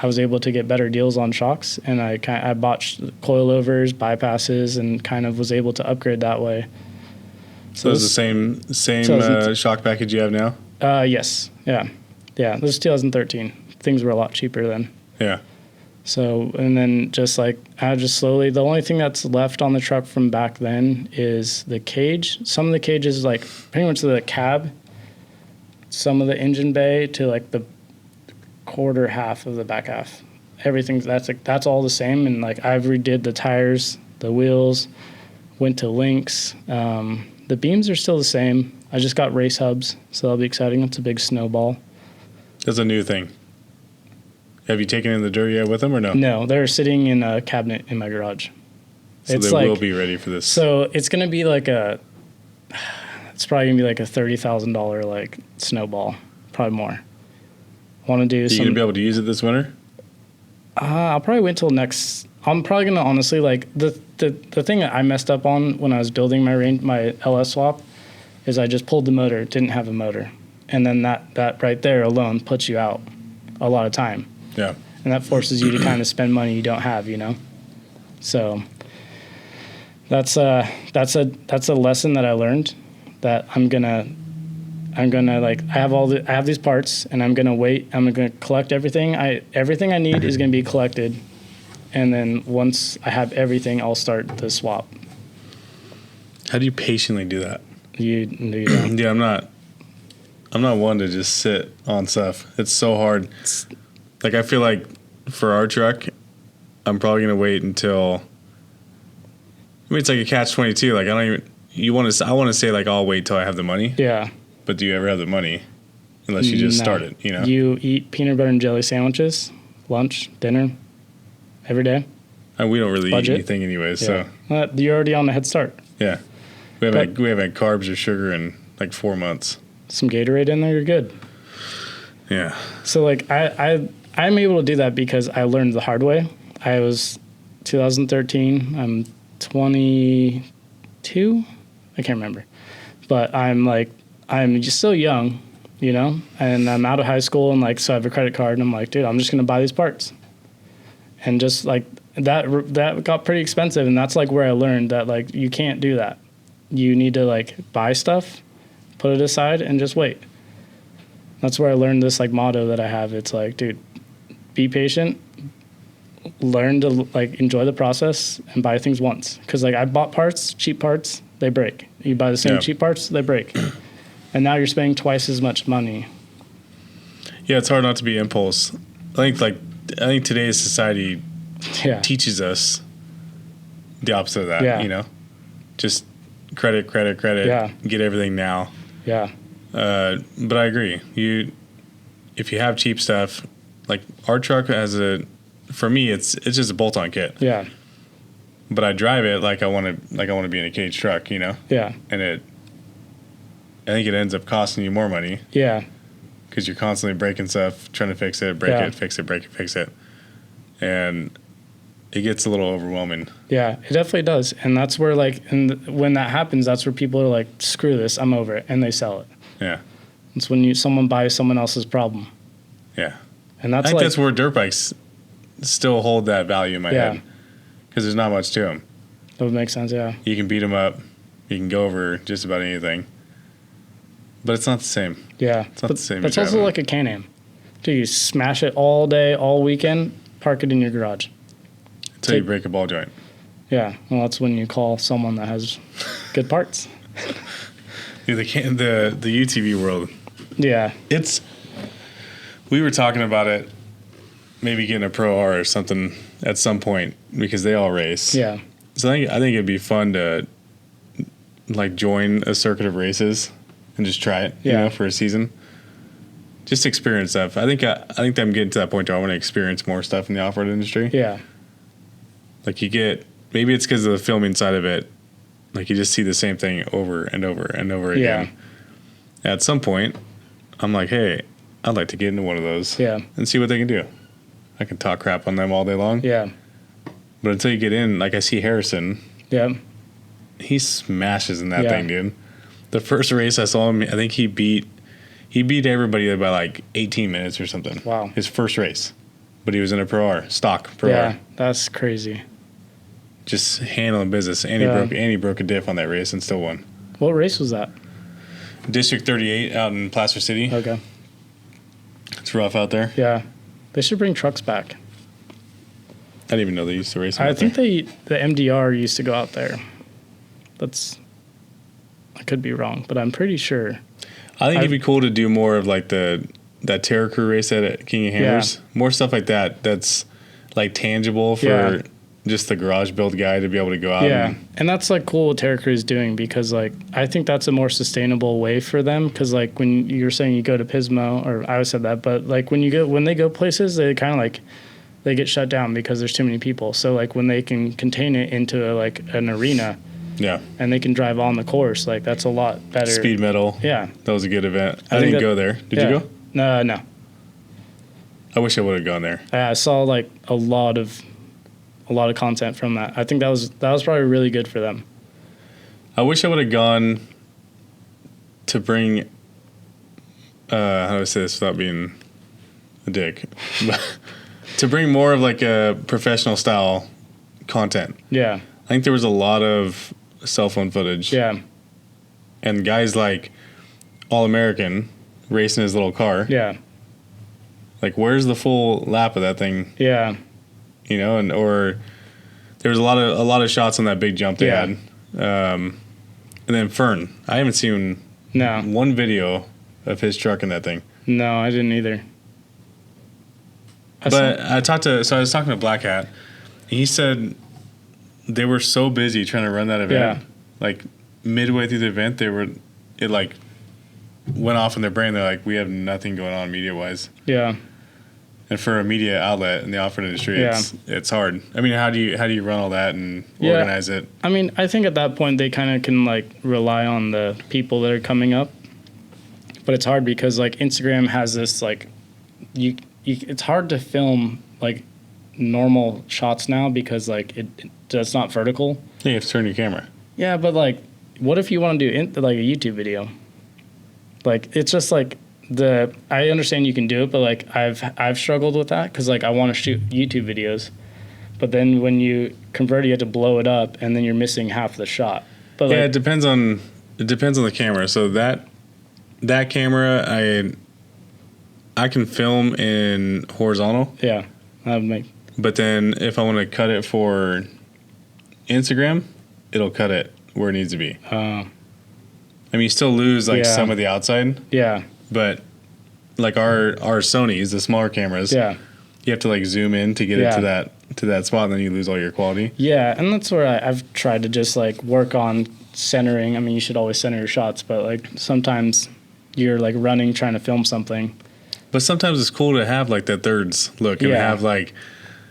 was able to get better deals on shocks, and I bought coilovers, bypasses, and kind of was able to upgrade that way. So it's the same shock package you have now? Yes. Yeah. This is 2013. Things were a lot cheaper then. Yeah. So, and then I just slowly, the only thing that's left on the truck from back then is the cage. Some of the cages, like pretty much the cab, some of the engine bay to like the quarter half of the back half. Everything's, that's all the same. And like I've redid the tires, the wheels, went to links. The beams are still the same. I just got race hubs, so that'll be exciting. It's a big snowball. That's a new thing. Have you taken in the dirt yet with them or no? No, they're sitting in a cabinet in my garage. So it's they will be ready for this. So it's going to be like it's probably going to be like a $30,000 like snowball, probably more. Want to do Are you going to be able to use it this winter? I'll probably wait till next. I'm probably going to honestly, like, the thing that I messed up on when I was building my LS swap is I just pulled the motor, didn't have a motor. And then that right there alone puts you out a lot of time. Yeah. And that forces you to kind of spend money you don't have, you know? So that's a lesson that I learned, that I'm gonna like, I have these parts, and I'm gonna collect everything I need is gonna be collected, and then once I have everything, I'll start the swap. How do you patiently do that? You know. Yeah, I'm not one to just sit on stuff. It's so hard. Like, I feel like for our truck, I'm probably gonna wait until. I mean, it's like a catch-22. Like, I want to say, like, I'll wait till I have the money. Yeah. But do you ever have the money unless you just start it, you know? You eat peanut butter and jelly sandwiches, lunch, dinner, every day? And we don't really eat anything anyways, yeah. so. You're already on the head start. Yeah. We haven't had carbs or sugar in, like, 4 months. Some Gatorade in there, you're good. Yeah. So, like, I'm able to do that because I learned the hard way. I was 2013. I'm 22. I can't remember. But I'm just so young, you know, and I'm out of high school, and like, so I have a credit card, and I'm like, dude, I'm just going to buy these parts. And just like that got pretty expensive. And that's like where I learned that, like, you can't do that. You need to like buy stuff, put it aside, and just wait. That's where I learned this like motto that I have. It's like, dude, be patient, learn to like enjoy the process, and buy things once. Cause like I bought parts, cheap parts, they break. You buy the same cheap parts, they break. And now you're spending twice as much money. Yeah, it's hard not to be impulse. I think today's society teaches us the opposite of that, you know? Just credit, get everything now. Yeah. But I agree. If you have cheap stuff, like our truck for me, it's just a bolt-on kit. Yeah. But I drive it like I want to be in a cage truck, you know? Yeah. And I think it ends up costing you more money. Yeah. Because you're constantly breaking stuff, trying to fix it, break it, fix it, break it, fix it. And it gets a little overwhelming. Yeah, it definitely does. And that's where, like, when that happens, that's where people are like, screw this, I'm over it. And they sell it. Yeah. It's when someone buys someone else's problem. Yeah. And that's I think that's where dirt bikes still hold that value in my head. Because there's not much to them. That would make sense, yeah. You can beat them up. You can go over just about anything. But it's not the same. Yeah. It's not the same. It's also like a Can-Am. Dude, you smash it all day, all weekend, park it in your garage. Until you break a ball joint. Yeah. Well, that's when you call someone that has good parts. Dude, the UTV world. Yeah. We were talking about it, maybe getting a Pro R or something at some point, because they all race. Yeah. So I think it'd be fun to like join a circuit of races and just try it, you know, for a season. Just experience stuff. I think I'm getting to that point where I want to experience more stuff in the off-road industry. Yeah. Like maybe it's because of the filming side of it. Like you just see the same thing over and over and over again. Yeah. At some point, I'm like, hey, I'd like to get into one of those. Yeah. And see what they can do. I can talk crap on them all day long. Yeah. But until you get in, like I see Harrison. Yeah. He smashes in that thing, dude. The first race I saw him, I think he beat everybody by like 18 minutes or something. Wow. His first race. But he was in a Pro R, stock Pro R. Yeah, that's crazy. Just handling business. And he broke a diff on that race and still won. What race was that? District 38 out in Placer City. Okay. It's rough out there. Yeah. They should bring trucks back. I didn't even know they used to race. I think the MDR used to go out there. I could be wrong, but I'm pretty sure. I think it'd be cool to do more of like that Terror Crew race at King of Hammers. Yeah. More stuff like that. That's like tangible for just the garage build guy to be able to go out. Yeah, and that's like cool what Terra Crew is doing, because like I think that's a more sustainable way for them, because like when you're saying you go to Pismo, or I always said that, but like when they go places, they kind of like they get shut down because there's too many people. So like when they can contain it into like an arena, yeah, and they can drive on the course, like that's a lot better. Speed Metal. Yeah, that was a good event. I didn't go there. Did you go? No. I wish I would have gone there. I saw like a lot of content from that. I think that was probably really good for them. I wish I would have gone to bring. How do I say this without being a dick? To bring more of like a professional style content. Yeah. I think there was a lot of cell phone footage. Yeah. And guys like All American racing his little car. Yeah. Like, where's the full lap of that thing? Yeah. You know, or there was a lot of shots on that big jump they had. And then Fern, I haven't seen one video of his truck in that thing. No, I didn't either. I was talking to Black Hat, and he said they were so busy trying to run that event. Yeah. Like midway through the event, it like went off in their brain. They're like, we have nothing going on media wise. Yeah. And for a media outlet in the off-road industry, it's hard. I mean, how do you run all that and organize it? I mean, I think at that point they kind of can like rely on the people that are coming up, but it's hard because like Instagram has this like it's hard to film like normal shots now because like it's not vertical. Yeah, you have to turn your camera. Yeah, but like, what if you want to do like a YouTube video? Like, it's just like I understand you can do it, but like I've struggled with that because like I want to shoot YouTube videos, but then when you convert, you have to blow it up, and then you're missing half the shot. But yeah, it depends on the camera. So that camera, I can film in horizontal. Yeah, that would make. But then if I want to cut it for Instagram, it'll cut it where it needs to be. I mean, you still lose like some of the outside. Yeah. But like our Sonys, the smaller cameras, you have to like zoom in to get it to that spot, and then you lose all your quality. Yeah, and that's where I've tried to just like work on centering. I mean, you should always center your shots, but like sometimes you're like running trying to film something. But sometimes it's cool to have like that thirds look and have like,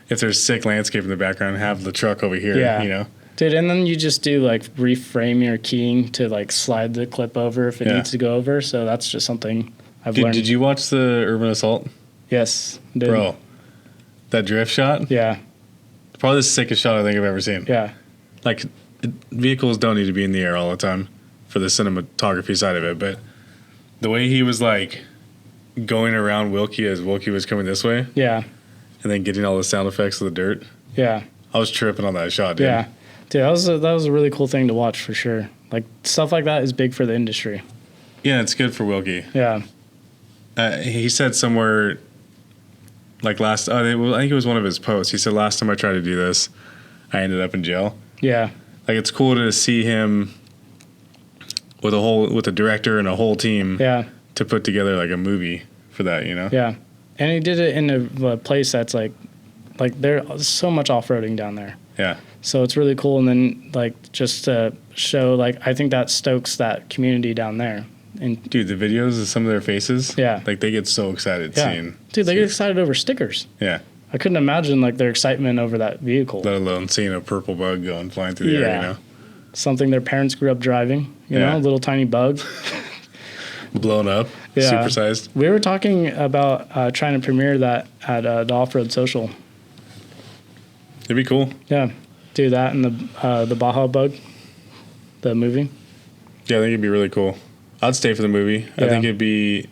if there's sick landscape in the background, have the truck over here, you know? Dude, and then you just do like reframe your keying to like slide the clip over if it needs to go over. So that's just something I've learned. Did you watch the Urban Assault? Yes. Did. Bro, that drift shot? Yeah. Probably the sickest shot I think I've ever seen. Yeah. Like, vehicles don't need to be in the air all the time for the cinematography side of it, but the way he was like going around Wilkie as Wilkie was coming this way. Yeah. And then getting all the sound effects of the dirt. Yeah. I was tripping on that shot, dude. Yeah. Dude, that was a really cool thing to watch for sure. Like, stuff like that is big for the industry. Yeah, it's good for Wilkie. Yeah. He said somewhere, like I think it was one of his posts. He said, last time I tried to do this, I ended up in jail. Yeah. Like, it's cool to see him with a director and a whole team to put together like a movie for that, you know? Yeah. And he did it in a place that's like there's so much off-roading down there. Yeah. So it's really cool. And then like just to show, like, I think that stokes that community down there. And dude, the videos of some of their faces, like they get so excited seeing. Dude, they get excited over stickers. Yeah. I couldn't imagine like their excitement over that vehicle. Let alone seeing a purple bug going flying through the air, you know? Something their parents grew up driving, you know, a little tiny bug. Blown up, supersized. We were talking about trying to premiere that at the Off-Road Social. It'd be cool. Yeah. Do that and the Baja Bug, the movie. Yeah, I think it'd be really cool. I'd stay for the movie. I think it'd be...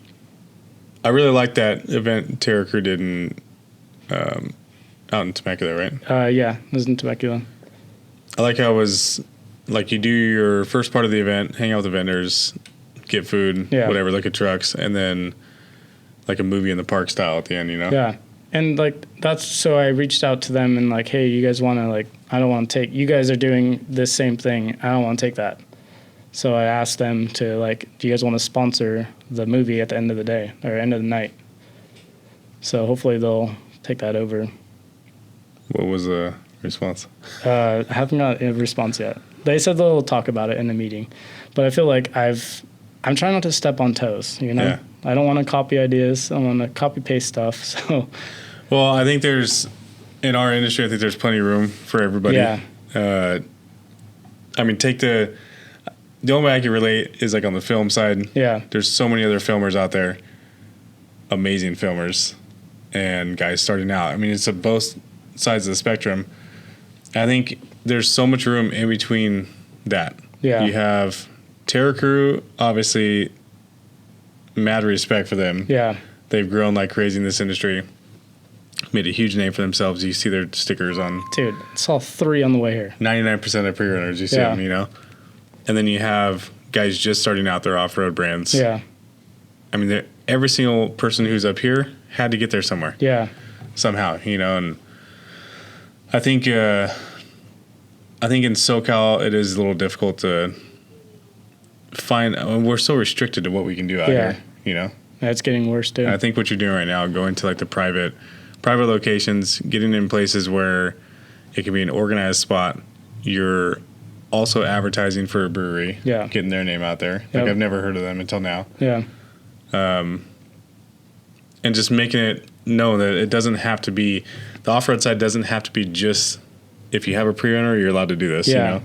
I really like that event Terra Crew did out in Temecula, right? Yeah, it was in Temecula. I like how it was... Like, you do your first part of the event, hang out with the vendors, get food, whatever, look at trucks, and then like a movie in the park style at the end, you know? Yeah. And like so I reached out to them and like, hey, you guys want to like, I don't want to take, you guys are doing this same thing. I don't want to take that. So I asked them to like, do you guys want to sponsor the movie at the end of the day or end of the night? So hopefully they'll take that over. What was the response? I haven't got a response yet. They said they'll talk about it in the meeting, but I feel like I'm trying not to step on toes. You know, Yeah. I don't want to copy ideas. I want to copy paste stuff. So, well, I think in our industry, I think there's plenty of room for everybody. Yeah. I mean, the only way I can relate is like on the film side. Yeah. There's so many other filmers out there, amazing filmers, and guys starting out. I mean, it's at both sides of the spectrum. I think there's so much room in between that. Yeah. You have Terror Crew, obviously, mad respect for them. Yeah. They've grown like crazy in this industry, made a huge name for themselves. You see their stickers on. Dude, I saw 3 on the way here. 99% of pre-runners, you see them, you know? And then you have guys just starting out their off-road brands. Yeah. I mean, every single person who's up here had to get there somewhere. Yeah. Somehow, you know, and I think in SoCal it is a little difficult to find. I mean, we're so restricted to what we can do out here, you know. Yeah, it's getting worse too. And I think what you're doing right now, going to like the private locations, getting in places where it can be an organized spot. You're also advertising for a brewery, getting their name out there. Like I've never heard of them until now. Yeah. And just making it known that it doesn't have to be, the off-road side doesn't have to be just, if you have a pre-runner, you're allowed to do this, you know?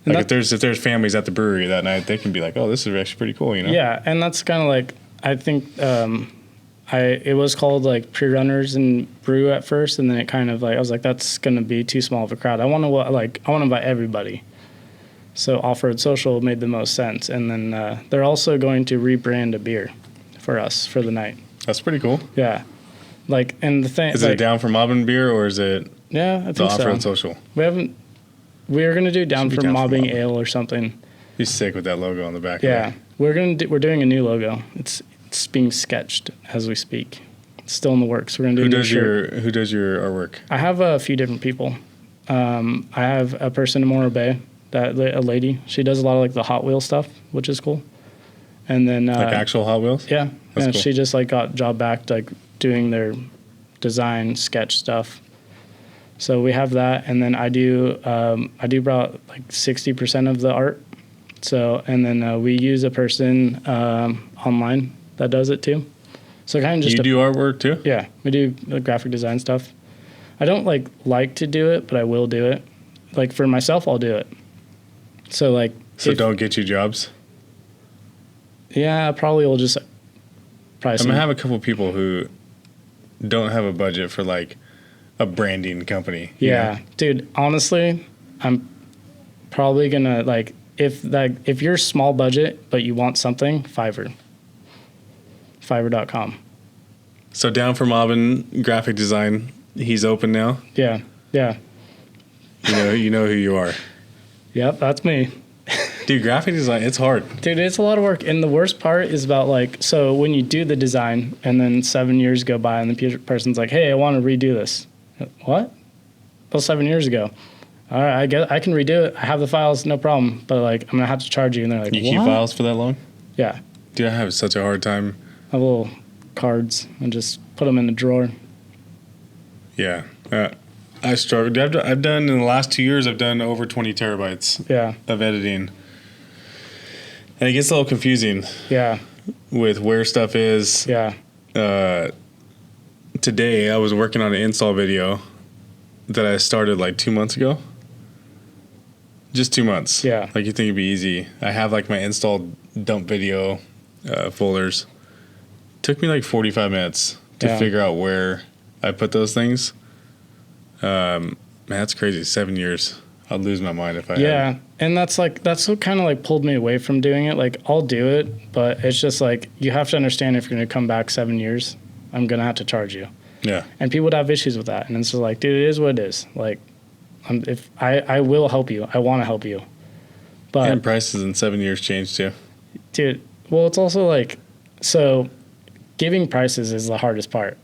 And like if there's families at the brewery that night, they can be like, oh, this is actually pretty cool, you know? Yeah, and that's kind of like, I think it was called like Prerunners and Brew at first, and then it kind of like, I was like, that's going to be too small of a crowd. I want to invite everybody. So Off-Road Social made the most sense. And then they're also going to rebrand a beer for us for the night. That's pretty cool. Yeah. Like, and the thing is it Down for Mobbing beer, or is it I think Off-Road Social? We're going to do Down for Mobbing Ale or something. Be sick with that logo on the back. Yeah. We're doing a new logo. It's being sketched as we speak. It's still in the works. We're going to do Who does your artwork? I have a few different people. I have a person in Morro Bay, a lady. She does a lot of like the Hot Wheel stuff, which is cool. And then like actual Hot Wheels? Yeah. That's and cool. she just like got job back like doing their design sketch stuff. So we have that, and then I do about like 60% of the art. So, and then we use a person online that does it too. So kind of just you do artwork too? Yeah, we do graphic design stuff. I don't like to do it, but I will do it. Like for myself, I'll do it. So like. So don't get you jobs? Yeah, probably will just. I'm gonna have a couple people who don't have a budget for like a branding company. Yeah, dude. Honestly, I'm probably gonna like if you're small budget but you want something, Fiverr.com. So Down for Mobbing graphic design, he's open now. Yeah. You know who you are. Yep, that's me. Dude, graphic design, it's hard. Dude, it's a lot of work. And the worst part is about like, so when you do the design and then 7 years go by and the person's like, hey, I want to redo this. What? Well, 7 years ago. All right, I can redo it. I have the files, no problem. But like, I'm going to have to charge you. And they're like, you keep files for that long? Yeah. Dude, I have such a hard time. I have little cards and just put them in a drawer. Yeah. I struggled. I've done, in the last 2 years, I've done over 20 terabytes of editing. And it gets a little confusing. Yeah. With where stuff is. Yeah. Today, I was working on an install video that I started like 2 months ago. Just 2 months. Yeah. Like you think it'd be easy. I have like my installed dump video folders. Took me like 45 minutes to figure out where I put those things. Man, that's crazy. 7 years. I'd lose my mind if I had. And that's what kind of like pulled me away from doing it. Like I'll do it, but it's just like you have to understand if you're going to come back 7 years, I'm going to have to charge you. Yeah. And people would have issues with that. And it's just like, dude, it is what it is. Like if I will help you. I want to help you. But and prices in 7 years changed too. Dude, well, it's also like, so giving prices is the hardest part.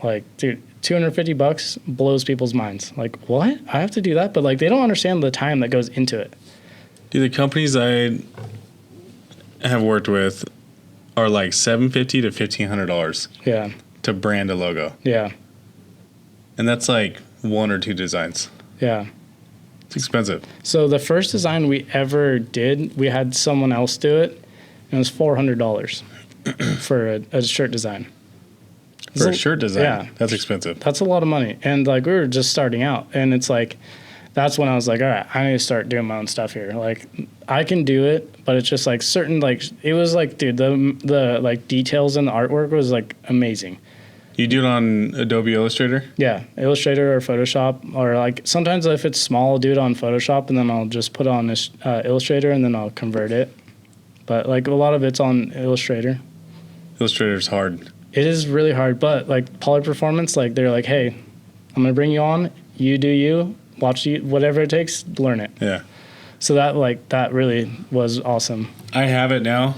Like, dude, $250 blows people's minds. Like, what? I have to do that? But like, they don't understand the time that goes into it. Dude, the companies I have worked with are like $750 to $1,500. Yeah. To brand a logo. Yeah. And that's like one or two designs. Yeah. It's expensive. So the first design we ever did, we had someone else do it, and it was $400 for a shirt design. For a shirt design? Yeah. That's expensive. That's a lot of money. And like we were just starting out, and it's like, that's when I was like, all right, I need to start doing my own stuff here. Like I can do it, but it's just like certain, like it was like, dude, the like details in the artwork was like amazing. You do it on Adobe Illustrator? Yeah, Illustrator or Photoshop, or like sometimes if it's small, I'll do it on Photoshop, and then I'll just put it on this Illustrator, and then I'll convert it. But like a lot of it's on Illustrator. Illustrator's hard. It is really hard, but like Poly Performance, like they're like, hey, I'm gonna bring you on. You do you. Watch you. Whatever it takes, learn it. Yeah. So that really was awesome. I have it now.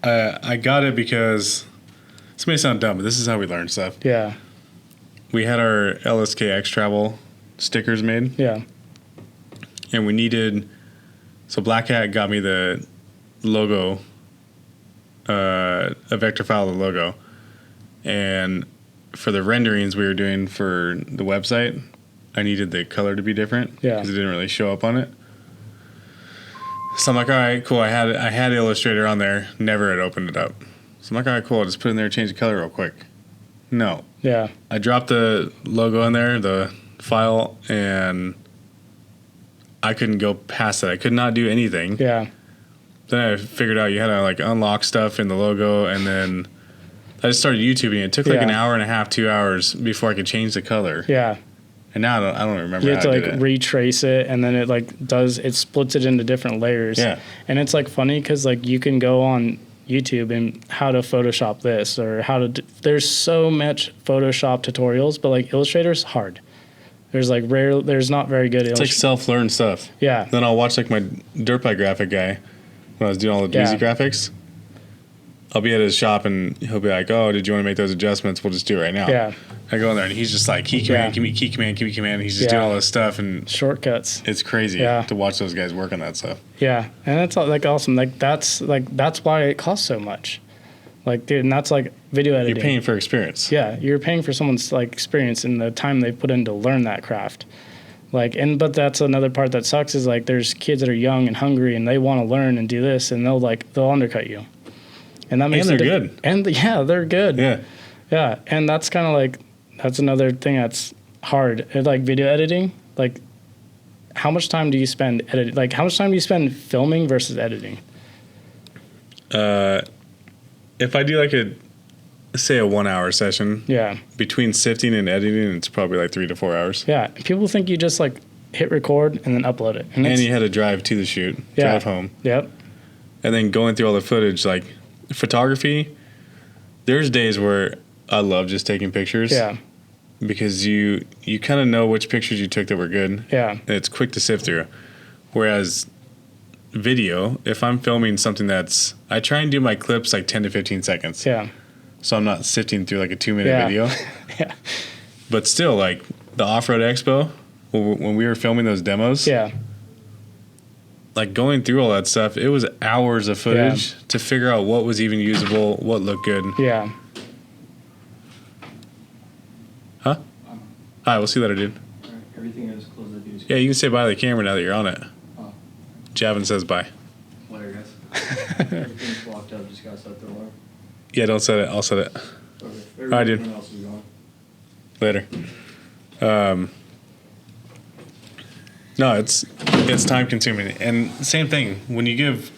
I got it because this may sound dumb, but this is how we learn stuff. Yeah. We had our LSK X Travel stickers made. Yeah. And we needed, so Black Hat got me the logo, a vector file of the logo. And for the renderings we were doing for the website, I needed the color to be different. Yeah. Because it didn't really show up on it. So I'm like, all right, cool. I had Illustrator on there. Never had opened it up. So I'm like, all right, cool. I'll just put it in there and change the color real quick. No. Yeah. I dropped the logo in there, the file, and I couldn't go past that. I could not do anything. Yeah. Then I figured out you had to like unlock stuff in the logo, and then I just started YouTubing. It took like an hour and a half, 2 hours before I could change the color. Yeah. And now I don't remember. You have how to I like did it. retrace it, and then it like it splits it into different layers. Yeah. And it's like funny because like you can go on YouTube and how to Photoshop this or how to there's so much Photoshop tutorials, but like Illustrator's hard. There's not very good. It's like self-learned stuff. Yeah. Then I'll watch like my dirt bike graphic guy when I was doing all the Dweezy graphics. I'll be at his shop and he'll be like, "Oh, did you want to make those adjustments? We'll just do it right now." Yeah. I go in there and he's just like, key command, give me key command, give me command. He's just doing all this stuff and shortcuts. it's crazy to watch those guys work on that stuff. Yeah, and that's like awesome. That's why it costs so much. Like, dude, and that's like video editing. You're paying for experience. Yeah, you're paying for someone's like experience and the time they put in to learn that craft. Like, but that's another part that sucks is like there's kids that are young and hungry and they want to learn and do this and they'll undercut you. And that makes they're good. And they're good. Yeah. Yeah, and that's kind of like that's another thing that's hard. Like video editing, like how much time do you spend editing? Like how much time do you spend filming versus editing? If I do like say a 1 hour session, between sifting and editing, it's probably like 3 to 4 hours. Yeah, people think you just like hit record and then upload it, and you had to drive to the shoot, drive home. Yep. And then going through all the footage, like photography. There's days where I love just taking pictures. Yeah. Because you kind of know which pictures you took that were good. Yeah. And it's quick to sift through. Whereas video, if I'm filming something I try and do my clips like 10 to 15 seconds. Yeah. So I'm not sifting through like a 2-minute video. Yeah. But still, like the Off-Road Expo, when we were filming those demos. Yeah. Like going through all that stuff, it was hours of footage to figure out what was even usable, what looked good. Yeah. Huh? Hi, we'll see you later, dude. All right, everything is closed at the Yeah, you can say bye to the camera now that you're on it. Oh. Javin says bye. Later, guys. Everything's locked up. Just gotta set the alarm. Yeah, don't set it. I'll set it. Okay. All right, dude. Everyone else is gone. Later. No, it's time consuming. And same thing, when you give,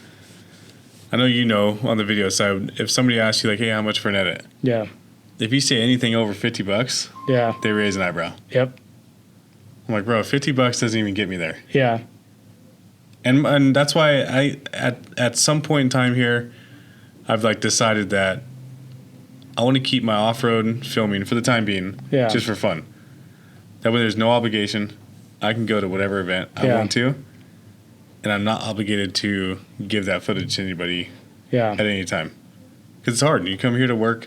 I know on the video side, if somebody asks you like, hey, how much for an edit? Yeah. If you say anything over $50, they raise an eyebrow. Yep. I'm like, bro, $50 doesn't even get me there. Yeah. And that's why I at some point in time here, I've like decided that I want to keep my off-road filming for the time being, just for fun. That way there's no obligation. I can go to whatever event I want to, and I'm not obligated to give that footage to anybody at any time. Because it's hard. You come here to work,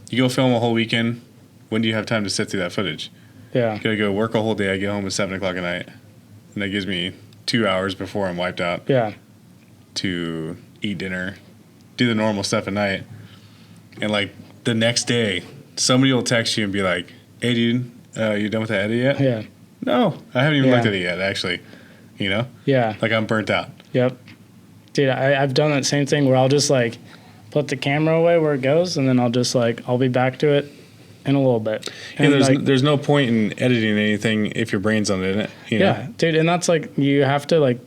you go film a whole weekend. When do you have time to sit through that footage? Yeah. You gotta go work a whole day. I get home at 7 o'clock at night, and that gives me 2 hours before I'm wiped out. Yeah. To eat dinner, do the normal stuff at night, and like the next day, somebody will text you and be like, "Hey, dude, you done with the edit yet?" Yeah. No, I haven't even looked at it yet, actually. You know? Yeah. Like I'm burnt out. Yep. Dude, I've done that same thing where I'll just like put the camera away where it goes, and then I'll just like, I'll be back to it in a little bit. And there's no point in editing anything if your brain's on it. You know? Yeah, dude. And that's like, you have to like,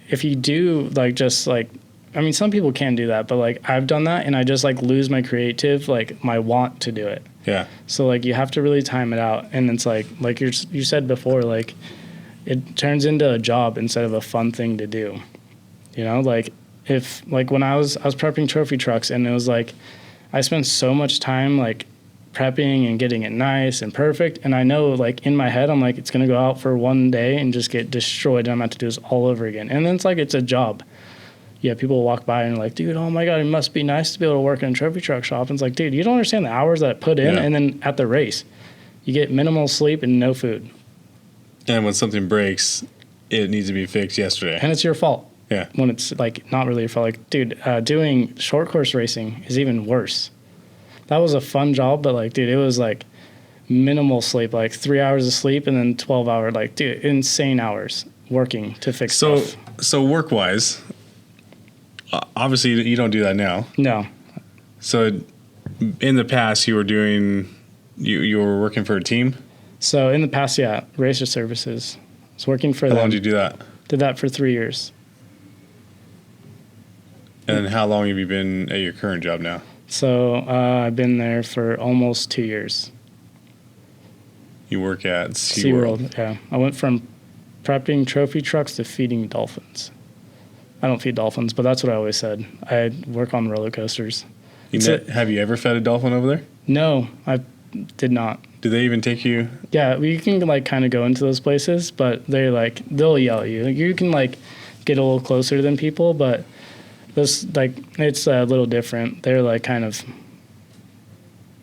if you do like just like, I mean, some people can do that, but like I've done that and I just like lose my creative, like my want to do it. Yeah. So like you have to really time it out. And it's like you said before, like it turns into a job instead of a fun thing to do. You know, like if like when I was prepping trophy trucks, and it was like I spent so much time like prepping and getting it nice and perfect, and I know like in my head I'm like, it's gonna go out for one day and just get destroyed, and I'm gonna have to do this all over again. And then it's like, it's a job. Yeah, people walk by and are like, dude, oh my god, it must be nice to be able to work in a trophy truck shop. And it's like, dude, you don't understand the hours that I put in. And then at the race you get minimal sleep and no food, and when something breaks, it needs to be fixed yesterday, and it's your fault. Yeah. When it's like not really your fault. Like, dude, doing short course racing is even worse. That was a fun job, but like, dude, it was like minimal sleep, like 3 hours of sleep and then 12 hour, like, dude, insane hours working to fix stuff. So work wise, obviously you don't do that now. No. So in the past you were doing, you were working for a team? So in the past, yeah, Racer Services. I was working for them. How long did you do that? Did that for 3 years. And then how long have you been at your current job now? So I've been there for almost 2 years. You work at SeaWorld. Yeah. I went from prepping trophy trucks to feeding dolphins. I don't feed dolphins, but that's what I always said. I work on roller coasters. Have you ever fed a dolphin over there? No, I did not. Do they even take you? Yeah, you can like kind of go into those places, but they'll yell at you. You can like get a little closer than people, but this like it's a little different. They're like kind of,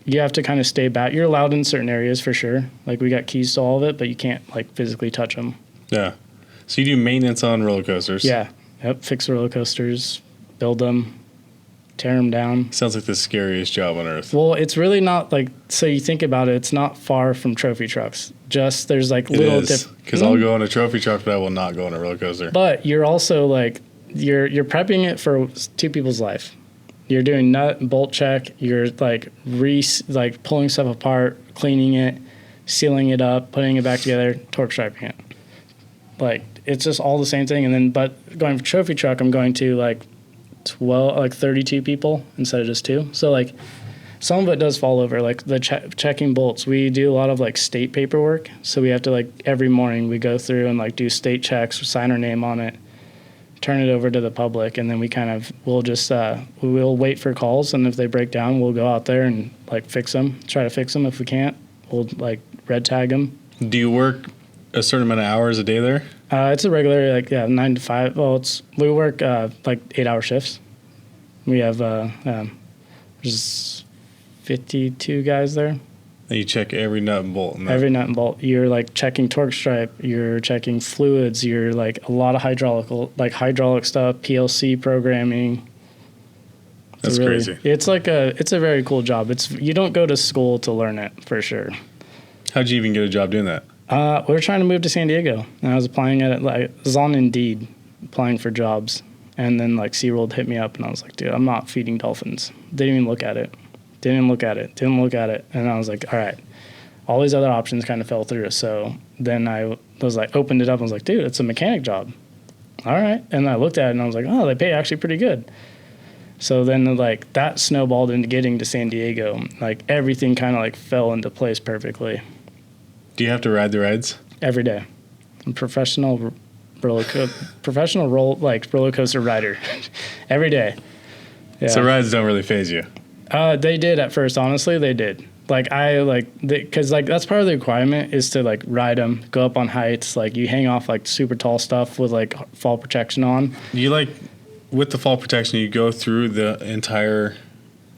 you have to kind of stay back. You're allowed in certain areas for sure. Like we got keys to all of it, but you can't like physically touch them. Yeah. So you do maintenance on roller coasters? Yeah. Yep. Fix roller coasters, build them, tear them down. Sounds like the scariest job on earth. Well, it's really not like, so you think about it, it's not far from trophy trucks. Just there's like little different. Because I'll go on a trophy truck, but I will not go on a roller coaster. But you're also like, you're prepping it for two people's life. You're doing nut and bolt check. You're like pulling stuff apart, cleaning it, sealing it up, putting it back together, torque striping it. Like it's just all the same thing. And then, but going for trophy truck, I'm going to like 32 people instead of just 2. So like some of it does fall over, like the checking bolts. We do a lot of like state paperwork. So we have to like every morning we go through and like do state checks, sign our name on it, turn it over to the public, and then we'll wait for calls, and if they break down, we'll go out there and like try to fix them. If we can't, we'll like red tag them. Do you work a certain amount of hours a day there? It's a regular 9 to 5. Well, we work like 8-hour shifts. We have there's 52 guys there. And you check every nut and bolt. Every nut and bolt. You're like checking torque stripe. You're checking fluids. You're like a lot of hydraulic stuff, PLC programming. That's crazy. It's a very cool job. You don't go to school to learn it for sure. How'd you even get a job doing that? We were trying to move to San Diego, and I was applying at it. Like I was on Indeed, applying for jobs, and then like SeaWorld hit me up, and I was like, dude, I'm not feeding dolphins. Didn't even look at it. And I was like, all right, all these other options kind of fell through. So then I was like, opened it up. I was like, dude, it's a mechanic job. All right. And I looked at it and I was like, oh, they pay actually pretty good. So then like that snowballed into getting to San Diego. Like everything kind of like fell into place perfectly. Do you have to ride the rides? Every day. I'm a professional roller coaster rider every day. Yeah. So rides don't really faze you? They did at first, honestly, they did. Because that's part of the requirement is to like ride them, go up on heights. Like you hang off like super tall stuff with like fall protection on. You like with the fall protection, you go through the entire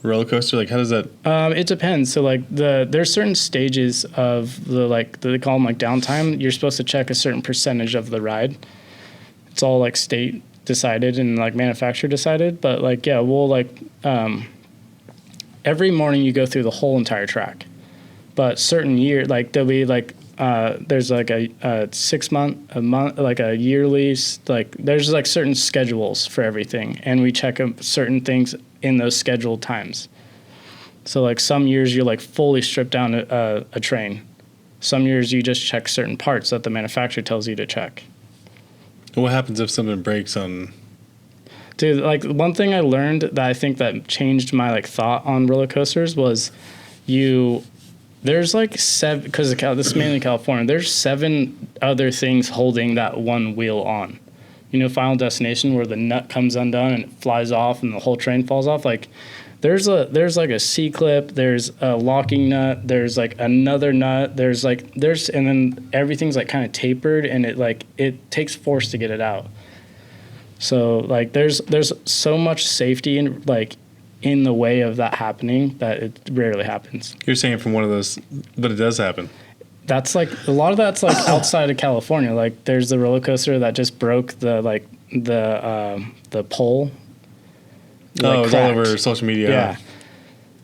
roller coaster. Like how does that? It depends. So like there's certain stages of they call them like downtime. You're supposed to check a certain percentage of the ride. It's all like state decided and like manufacturer decided. But like yeah, we'll like. Every morning you go through the whole entire track, but certain year, like there'll be like there's like a 6 month, a month, like a yearly, like there's like certain schedules for everything, and we check certain things in those scheduled times. So like some years you're like fully stripped down a train. Some years you just check certain parts that the manufacturer tells you to check. What happens if something breaks on? Dude, like one thing I learned that I think that changed my like thought on roller coasters was there's like 7, because this is mainly California, there's 7 other things holding that one wheel on. You know, Final Destination, where the nut comes undone and it flies off and the whole train falls off. Like there's like a C-clip, there's a locking nut, there's like another nut, and then everything's like kind of tapered, and it takes force to get it out. So like there's so much safety in the way of that happening that it rarely happens. You're saying from one of those, but it does happen. That's like a lot of that's like outside of California. Like there's the roller coaster that just broke the pole. It was all over social media. Yeah.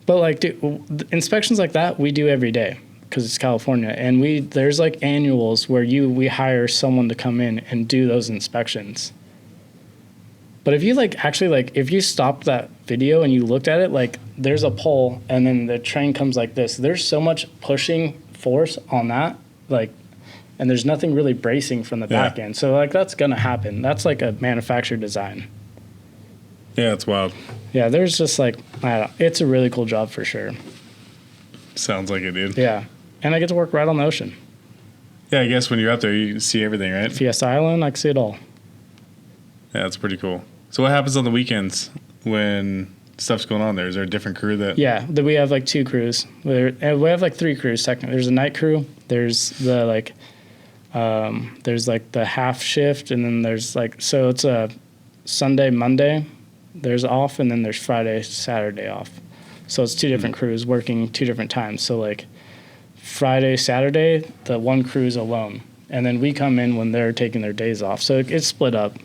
But like, dude, inspections like that we do every day because it's California, and there's like annuals where we hire someone to come in and do those inspections. But if you if you stopped that video and you looked at it, like there's a pole and then the train comes like this. There's so much pushing force on that, like, and there's nothing really bracing from the back end. So like that's gonna happen. That's like a manufacturer design. Yeah, it's wild. Yeah, there's just like, I don't know, it's a really cool job for sure. Sounds like it, dude. Yeah, and I get to work right on the ocean. Yeah, I guess when you're out there, you see everything, right? Fiesta Island, I can see it all. Yeah, that's pretty cool. So what happens on the weekends when stuff's going on there? Is there a different crew that... Yeah, we have like 2 crews. We have like 3 crews technically. There's a night crew. There's the the half shift, and then there's like, so it's a Sunday, Monday, there's off, and then there's Friday, Saturday off. So it's 2 different crews working 2 different times. So like Friday, Saturday, the one crew's alone, and then we come in when they're taking their days off. So it's split up.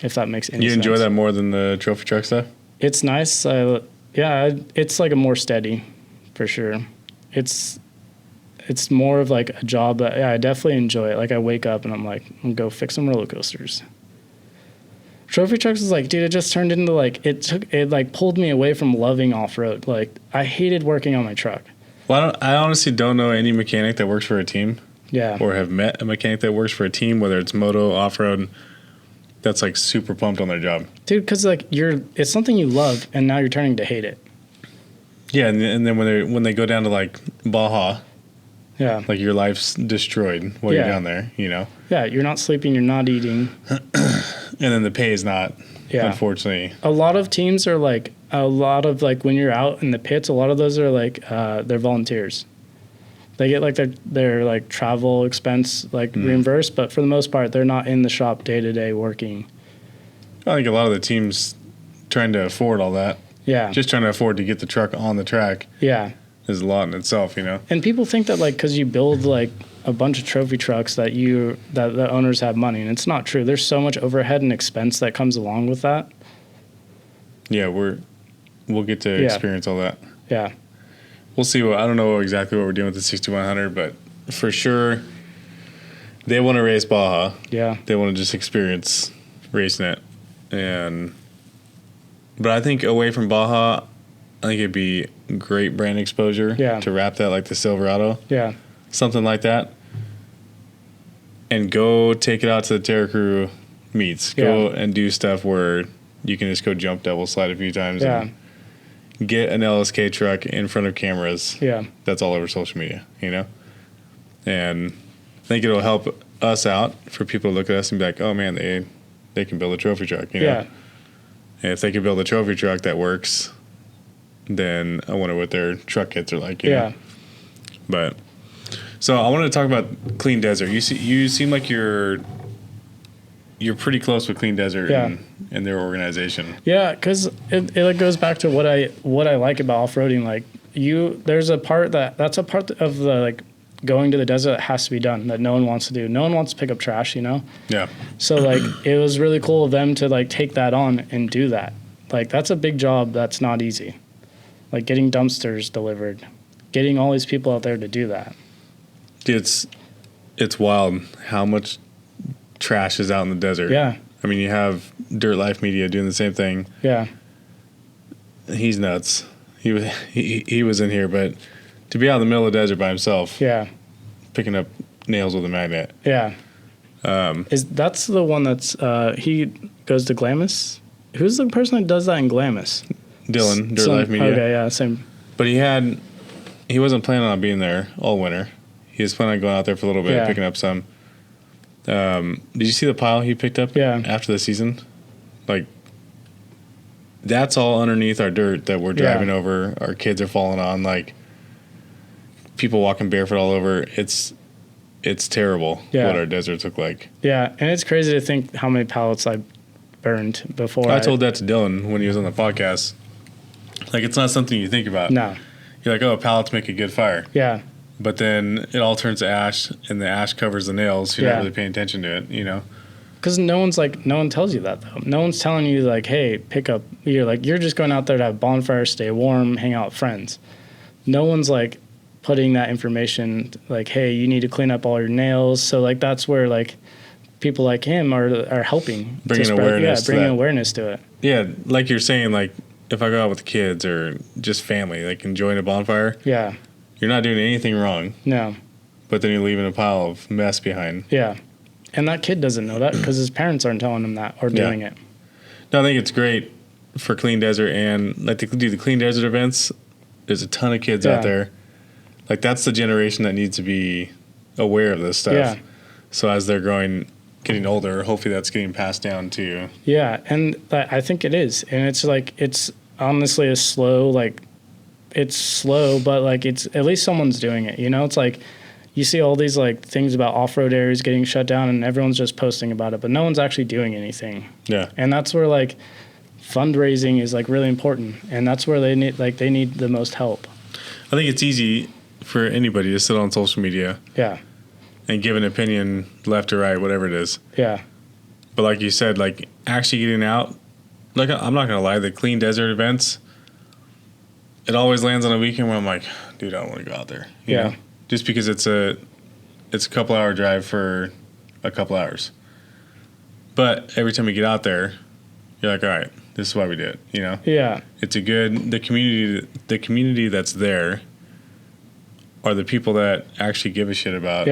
If that makes any sense. You enjoy that more than the trophy truck stuff? It's nice. It's like a more steady, for sure. It's more of like a job that, I definitely enjoy it. Like I wake up and I'm like, I'm gonna go fix some roller coasters. Trophy trucks is like, dude, it just turned into like, it pulled me away from loving off-road. Like I hated working on my truck. Well, I honestly don't know any mechanic that works for a team. Yeah. Or have met a mechanic that works for a team, whether it's moto, off-road, that's like super pumped on their job. Dude, because like it's something you love, and now you're turning to hate it. Yeah, and then when they go down to like Baja, yeah, like your life's destroyed while you're down there, you know? Yeah, you're not sleeping, you're not eating. And then the pay is not, unfortunately. A lot of teams are like, when you're out in the pits, a lot of those are like, they're volunteers. They get like their like travel expense reimbursed, but for the most part, they're not in the shop day to day working. I think a lot of the teams trying to afford all that. Yeah. Just trying to afford to get the truck on the track. Yeah. Is a lot in itself, you know. And people think that like because you build like a bunch of trophy trucks that the owners have money, and it's not true. There's so much overhead and expense that comes along with that. Yeah, we'll get to experience all that. Yeah. We'll see. I don't know exactly what we're doing with the 6100, but for sure, they want to race Baja. Yeah. They want to just experience racing it, but I think away from Baja, I think it'd be great brand exposure. Yeah. To wrap that like the Silverado. Yeah. Something like that, and go take it out to the Terra Crew meets. Go and do stuff where you can just go jump double slide a few times. Yeah. And get an LSK truck in front of cameras. Yeah. That's all over social media, you know? And I think it'll help us out for people to look at us and be like, oh man, they can build a trophy truck, you know? Yeah. And if they can build a trophy truck that works, then I wonder what their truck kits are like, you know? But so I wanted to talk about Clean Desert. You seem like you're pretty close with Clean Desert and their organization. Yeah, because it goes back to what I like about off-roading. Like there's a part that's a part of the like going to the desert that has to be done that no one wants to do. No one wants to pick up trash, you know? Yeah. So like it was really cool of them to like take that on and do that. Like that's a big job that's not easy. Like getting dumpsters delivered, getting all these people out there to do that. Dude, it's wild how much trash is out in the desert. Yeah. I mean, you have Dirt Life Media doing the same thing. Yeah. He's nuts. He was in here, but to be out in the middle of the desert by himself, Yeah. picking up nails with a magnet. Yeah. That's the one that's he goes to Glamis? Who's the person that does that in Glamis? Dylan, Dirt Life Media. Okay, yeah, same. But he wasn't planning on being there all winter. He was planning on going out there for a little bit, picking up some. Did you see the pile he picked up after the season? Like, that's all underneath our dirt that we're driving over. Our kids are falling on. Like, people walking barefoot all over. It's terrible what our deserts look like. Yeah, and it's crazy to think how many pallets I burned before. I told that to Dylan when he was on the podcast. Like, it's not something you think about. No. You're like, oh, pallets make a good fire. Yeah. But then it all turns to ash, and the ash covers the nails, so you're not really paying attention to it, you know? Because no one tells you that, though. No one's telling you, like, hey, pick up. You're just going out there to have bonfire, stay warm, hang out with friends. No one's, like, putting that information, like, hey, you need to clean up all your nails. So, like, that's where, like, people like him are helping. Bringing awareness to bringing awareness to it. Yeah, like you're saying, like, if I go out with the kids or just family, like, enjoying a bonfire. Yeah. You're not doing anything wrong. No. But then you're leaving a pile of mess behind. Yeah. And that kid doesn't know that because his parents aren't telling him that or doing it. No, I think it's great for Clean Desert, and like to do the Clean Desert events. There's a ton of kids out there. Like, that's the generation that needs to be aware of this stuff. Yeah. So as they're getting older, hopefully that's getting passed down to. Yeah, and I think it is. And it's like, it's honestly a slow, like, it's slow, but like it's at least someone's doing it. You know, it's like you see all these like things about off-road areas getting shut down and everyone's just posting about it, but no one's actually doing anything. Yeah. And that's where like fundraising is like really important, and that's where they need the most help. I think it's easy for anybody to sit on social media. Yeah. And give an opinion left or right, whatever it is. Yeah. But like you said, like actually getting out, like I'm not gonna lie, the Clean Desert events, it always lands on a weekend where I'm like, dude, I don't want to go out there. You know? Just because it's a couple hour drive for a couple hours. But every time you get out there, you're like, all right, this is why we do it, you know? Yeah. It's the community that's there are the people that actually give a shit about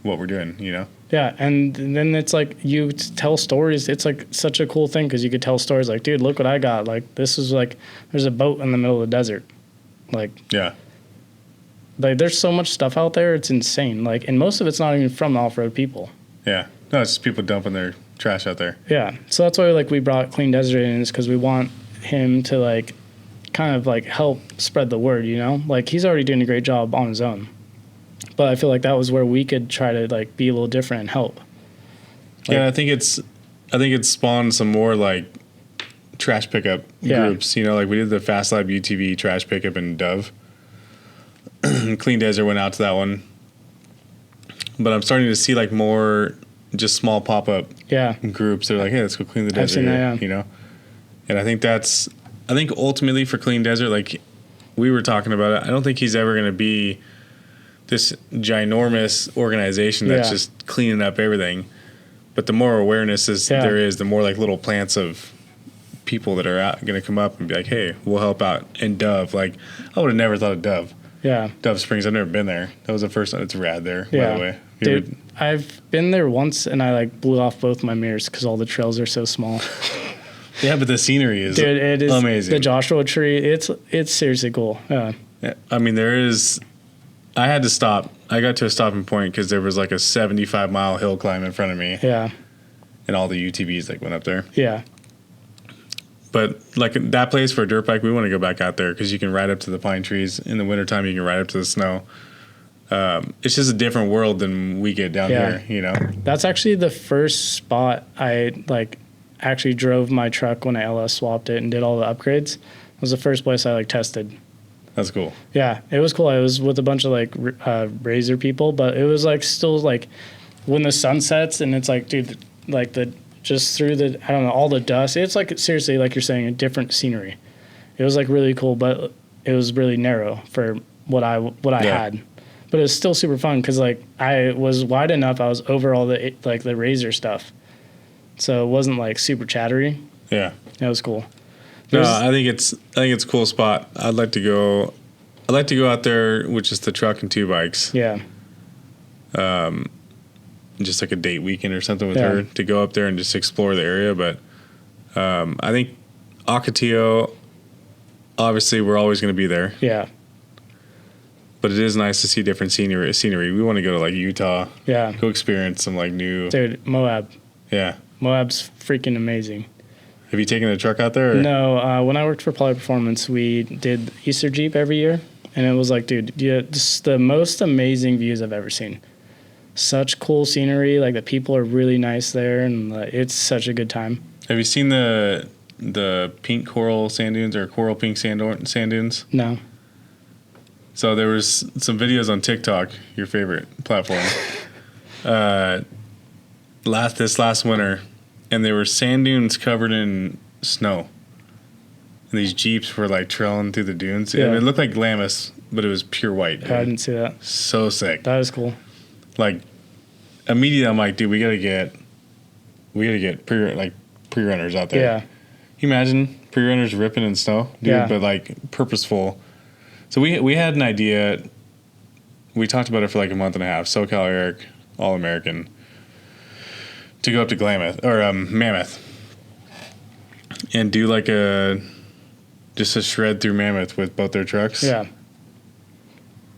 what we're doing, you know? Yeah, and then it's like you tell stories. It's like such a cool thing because you could tell stories like, dude, look what I got. Like, this is like, there's a boat in the middle of the desert. Like, like there's so much stuff out there. It's insane. Like, and most of it's not even from the off-road people. Yeah. No, it's just people dumping their trash out there. Yeah. So that's why like we brought Clean Desert in, is because we want him to like kind of like help spread the word, you know? Like, he's already doing a great job on his own. But I feel like that was where we could try to like be a little different and help. Like, I think it's spawned some more like trash pickup groups. You know, like we did the Fast Lab UTV trash pickup in Dove. Clean Desert went out to that one. But I'm starting to see like more just small pop up groups that are like, hey, let's go clean the desert here, you know? And I think ultimately for Clean Desert, like we were talking about it, I don't think he's ever gonna be this ginormous organization that's just cleaning up everything. But the more awareness there is, the more like little plants of people that are going to come up and be like, hey, we'll help out. And Dove, like, I would have never thought of Dove. Yeah. Dove Springs, I've never been there. That was the first time. It's rad there, by the way. Dude, I've been there once and I like blew off both my mirrors because all the trails are so small. Yeah, but the scenery is amazing. The Joshua Tree, it's seriously cool. Yeah. I mean, I had to stop. I got to a stopping point because there was like a 75-mile hill climb in front of me. Yeah. And all the UTVs like went up there. Yeah. But like that place for a dirt bike, we want to go back out there because you can ride up to the pine trees. In the wintertime, you can ride up to the snow. It's just a different world than we get down here, you know? That's actually the first spot I like actually drove my truck when I LS swapped it and did all the upgrades. It was the first place I like tested. That's cool. Yeah, it was cool. I was with a bunch of like Razor people, but it was like still like when the sun sets and it's like, dude, like just through the, I don't know, all the dust. It's like seriously, like you're saying, a different scenery. It was like really cool, but it was really narrow for what I had. But it's still super fun because like I was wide enough. I was over all the like the razor stuff, so it wasn't like super chattery. Yeah, it was cool. No, I think it's a cool spot. I'd like to go out there with just the truck and 2 bikes. Yeah. Just like a date weekend or something with her to go up there and just explore the area. But I think Ocotillo, obviously, we're always going to be there. Yeah. But it is nice to see different scenery. We want to go to like Utah. Yeah. Go experience some like new. Dude, Moab. Yeah. Moab's freaking amazing. Have you taken the truck out there? Or? No. When I worked for Poly Performance, we did Easter Jeep every year. And it was like, dude, just the most amazing views I've ever seen. Such cool scenery. Like the people are really nice there. And it's such a good time. Have you seen the pink coral sand dunes or coral pink sand dunes? No. So there was some videos on TikTok, your favorite platform, this last winter, and there were sand dunes covered in snow. And these Jeeps were like trailing through the dunes. Yeah. It looked like Glamis, but it was pure white. Dude. I didn't see that. So sick. That is cool. Like immediately, I'm like, dude, we gotta get pre-runners out there. Yeah. Can you imagine pre-runners ripping in snow, dude? Yeah. But like purposeful. So we had an idea. We talked about it for like a month and a half. SoCal Eric, All American, to go up to Mammoth, and do like just a shred through Mammoth with both their trucks. Yeah.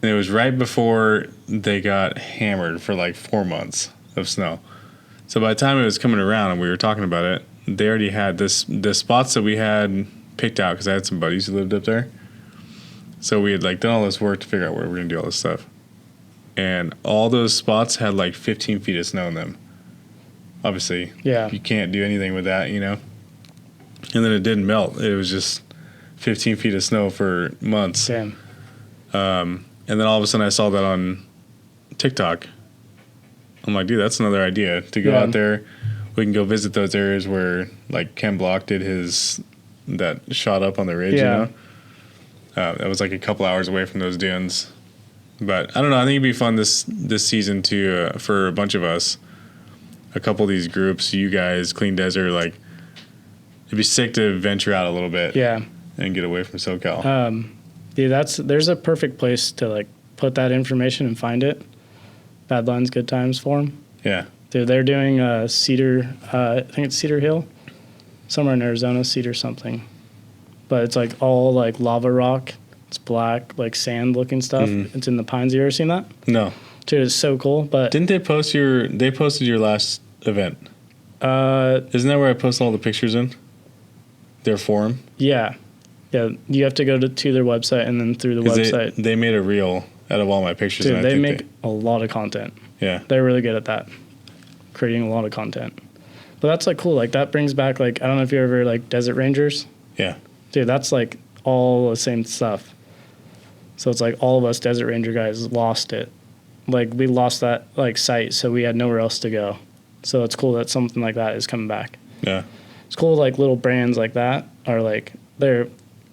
And it was right before they got hammered for like 4 months of snow. So by the time it was coming around and we were talking about it, they already had the spots that we had picked out because I had some buddies who lived up there. So we had like done all this work to figure out where we're going to do all this stuff. And all those spots had like 15 feet of snow in them. Obviously, you can't do anything with that, you know. And then it didn't melt. It was just 15 feet of snow for months. Damn. And then all of a sudden I saw that on TikTok. I'm like, dude, that's another idea to go out there. We can go visit those areas where like Ken Block did that shot up on the ridge, you know? That was like a couple hours away from those dunes. But I don't know. I think it'd be fun this season to for a bunch of us, a couple of these groups, you guys, Clean Desert, like it'd be sick to venture out a little bit. Yeah. And get away from SoCal. Dude, there's a perfect place to like put that information and find it. Badlands Good Times Forum. Yeah. Dude, they're doing Cedar, I think it's Cedar Hill, somewhere in Arizona, Cedar something. But it's like all like lava rock. It's black, like sand looking stuff. Mm-hmm. It's in the pines. You ever seen that? No. Dude, it's so cool. But didn't they posted your last event? Isn't that where I posted all the pictures in? Their forum? Yeah. Yeah, you have to go to their website and then through the website. They made a reel out of all my pictures. Dude, and they make a lot of content. Yeah. They're really good at that, creating a lot of content. But that's like cool. Like that brings back like, I don't know if you ever like Desert Rangers. Yeah. Dude, that's like all the same stuff. So it's like all of us Desert Ranger guys lost it. Like we lost that like site, so we had nowhere else to go. So it's cool that something like that is coming back. Yeah. It's cool like little brands like that are like, they're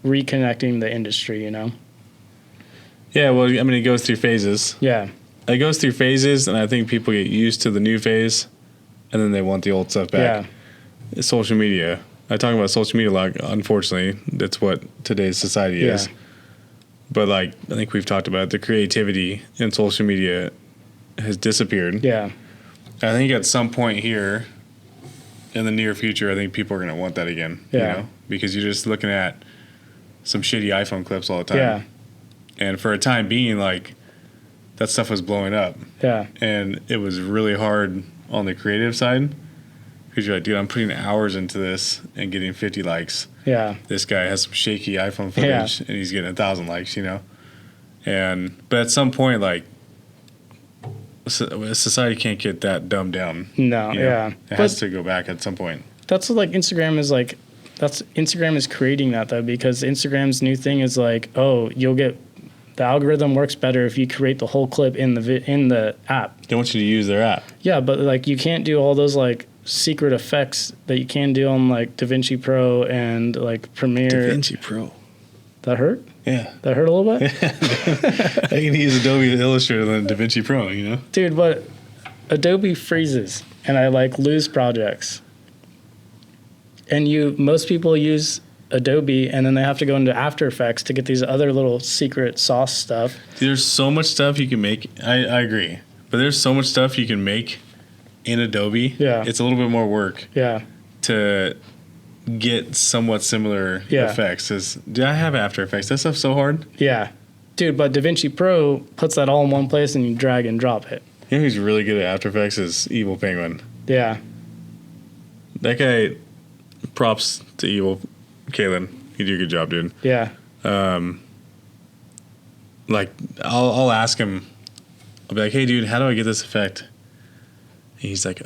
reconnecting the industry, you know? Yeah, well, I mean, it goes through phases. Yeah. It goes through phases, and I think people get used to the new phase, and then they want the old stuff back. Yeah. Social media. I talk about social media a lot. Unfortunately, that's what today's society is. But, like, I think we've talked about it, the creativity in social media has disappeared. Yeah. I think at some point here in the near future, I think people are going to want that again. Yeah. You know? Because you're just looking at some shitty iPhone clips all the time. Yeah. And for a time being, like, that stuff was blowing up. Yeah. And it was really hard on the creative side because you're like, dude, I'm putting hours into this and getting 50 likes. Yeah. This guy has some shaky iPhone footage and he's getting 1,000 likes, you know? But at some point, like, society can't get that dumbed down. No, you know? It has to go back at some point. That's what, like, Instagram is creating that, though, because Instagram's new thing is like, oh, the algorithm works better if you create the whole clip in the app. They want you to use their app. Yeah, but like you can't do all those like secret effects that you can do on like DaVinci Pro and like Premiere. DaVinci Pro. That hurt? Yeah. That hurt a little bit? I can use Adobe Illustrator than DaVinci Pro, you know? Dude, but Adobe freezes and I like lose projects. And most people use Adobe and then they have to go into After Effects to get these other little secret sauce stuff. There's so much stuff you can make. I agree. But there's so much stuff you can make in Adobe. Yeah. It's a little bit more work. Yeah. To get somewhat similar effects. Do I have After Effects? That stuff's so hard. Yeah. Dude, but DaVinci Pro puts that all in one place and you drag and drop it. You know who's really good at After Effects is Evil Penguin. Yeah. That guy, props to Evil Kalen. You do a good job, dude. Yeah. Like, I'll ask him, I'll be like, hey, dude, how do I get this effect? And he's like,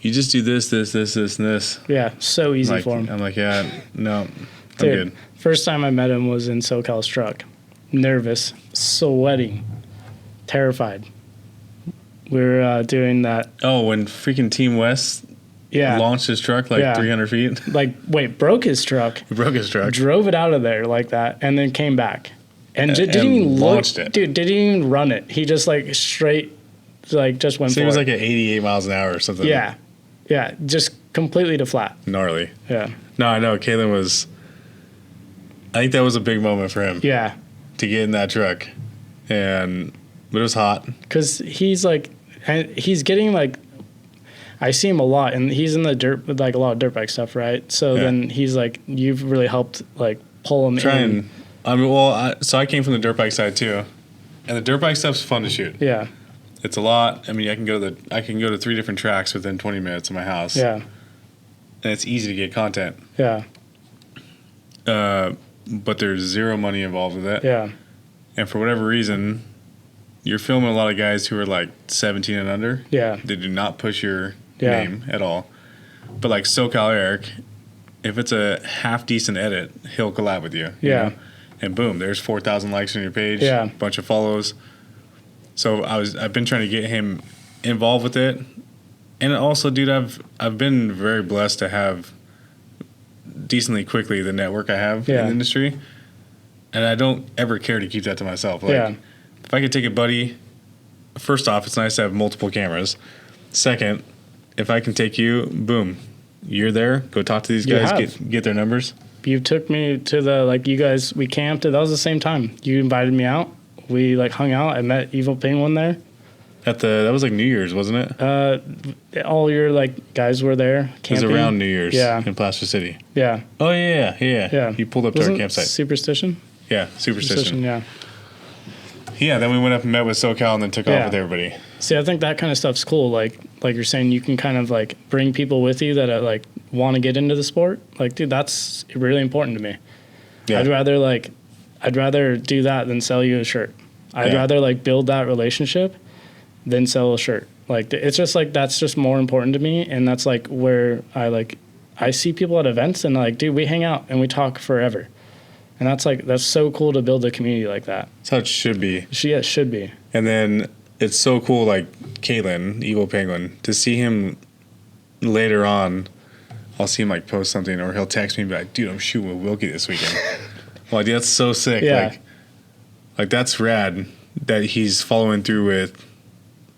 you just do this, and this. Yeah, so easy like, for him. I'm like, yeah, no, I'm Dude, good. First time I met him was in SoCal's truck. Nervous, sweating, terrified. We were doing that. Oh, when freaking Team West launched his truck 300 feet? Like, wait, broke his truck. He broke his truck. Drove it out of there like that, and then came back. And didn't even launched it. Dude, didn't even run it. He just straight, just went for it. So he was like at 88 miles an hour or something. Yeah. Yeah, just completely to flat. Gnarly. Yeah. No, I know. Kalen was, I think that was a big moment for him. Yeah. To get in that truck. But it was hot. Because he's he's getting I see him a lot, and he's in the dirt, a lot of dirt bike stuff, right? So then he's you've really helped pull him in. So I came from the dirt bike side too, and the dirt bike stuff's fun to shoot. Yeah. It's a lot. I mean, I can go to 3 different tracks within 20 minutes of my house. Yeah. And it's easy to get content. Yeah. But there's zero money involved with it. Yeah. And for whatever reason, you're filming a lot of guys who are 17 and under. Yeah. They do not push your name at all. But SoCal Eric, if it's a half decent edit, he'll collab with you. Yeah. You know? And boom, there's 4,000 likes on your page. Yeah. Bunch of follows. So I've been trying to get him involved with it. And also, dude, I've been very blessed to have decently quickly the network I have in the industry. And I don't ever care to keep that to myself. If I could take a buddy, first off, it's nice to have multiple cameras. Second, if I can take you, boom, you're there. Go talk to these guys, get their numbers. You took me to the, you guys, we camped. That was the same time. You invited me out. We hung out. I met Evil Penguin there. That was New Year's, wasn't it? All your guys were there camping. It was around New Year's in Plaster City. Yeah. Oh yeah. You pulled up to our campsite. Superstition? Yeah, Superstition. Yeah. Yeah, then we went up and met with SoCal and then took off with everybody. See, I think that kind of stuff's cool. Like you're saying, you can kind of bring people with you that want to get into the sport. Dude, that's really important to me. Yeah. I'd rather do that than sell you a shirt. I'd rather build that relationship than sell a shirt. It's just that's just more important to me, and that's where I see people at events and dude, we hang out and we talk forever. And that's so cool to build a community like that. That's how it should be. Yeah, it should be. And then it's so cool, Kalen, Evil Penguin, to see him later on. I'll see him post something, or he'll text me and be like, dude, I'm shooting with Wilkie this weekend. Dude, that's so sick. Yeah. That's rad that he's following through with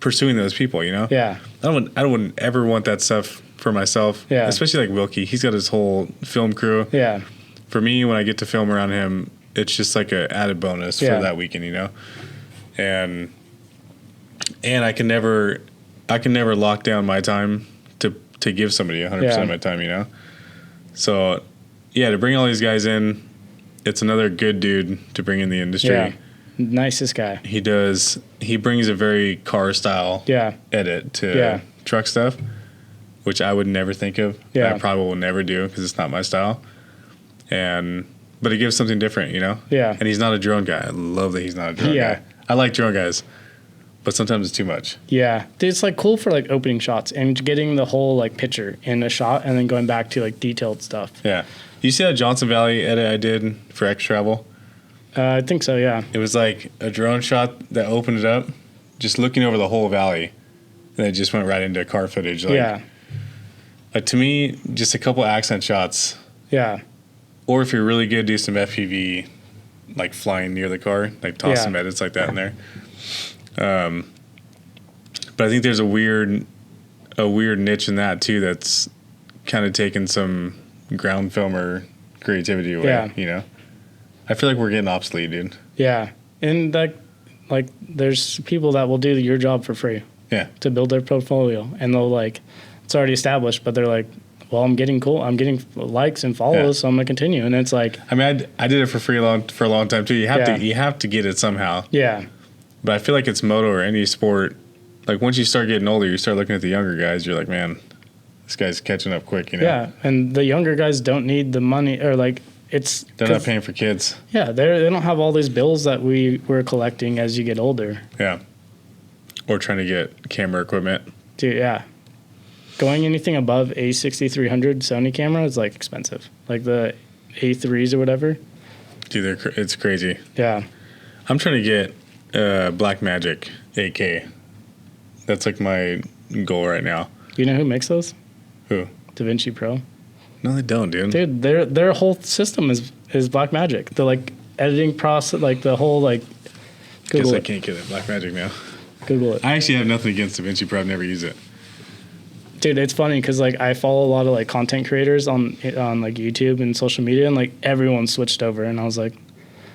pursuing those people, you know? Yeah. I wouldn't ever want that stuff for myself. Yeah. Especially Wilkie. He's got his whole film crew. Yeah. For me, when I get to film around him, it's just a added bonus for that weekend, you know? And I can never lock down my time to give somebody 100% of my time, you know? So, yeah, to bring all these guys in, it's another good dude to bring in the industry. Yeah. Nicest guy. He brings a very car style edit to truck stuff, which I would never think of. Yeah. I probably will never do because it's not my style. But it gives something different, you know? Yeah. And he's not a drone guy. I love that he's not a drone guy. I like drone guys, but sometimes it's too much. Yeah. Dude, it's cool for opening shots and getting the whole picture in a shot and then going back to detailed stuff. Yeah. You see that Johnson Valley edit I did for X Travel? I think so, yeah. It was a drone shot that opened it up, just looking over the whole valley, and it just went right into car footage. To me, just a couple accent shots. Yeah. or if you're really good, do some FPV, like flying near the car, like toss some edits like that in there. But I think there's a weird niche in that too that's kind of taken some ground filmer creativity away. Yeah. You know, I feel like we're getting obsolete, dude. Yeah, and like there's people that will do your job for free. Yeah. To build their portfolio, and they'll like, it's already established, but they're like, well, I'm getting likes and follows, so I'm gonna continue. And it's like, I mean, I did it for free for a long time too. You have to get it somehow. Yeah. But I feel like it's moto or any sport. Like once you start getting older, you start looking at the younger guys. You're like, man, this guy's catching up quick. You know. Yeah, and the younger guys don't need the money, or like they're not paying for kids. Yeah, they don't have all these bills that we were collecting as you get older. Yeah. Or trying to get camera equipment. Dude, yeah. Going anything above A6300 Sony camera is like expensive. Like the A3s or whatever. Dude, it's crazy. Yeah. I'm trying to get Blackmagic 8K. That's like my goal right now. You know who makes those? Who? DaVinci Pro. No, they don't, dude. Dude, their whole system is Blackmagic. The like editing process, like the whole like. Google Guess I can't get it. Blackmagic now. Google it. I actually have nothing against DaVinci Pro. I've never used it. Dude, it's funny because like I follow a lot of like content creators on like YouTube and social media, and like everyone switched over, and I was like,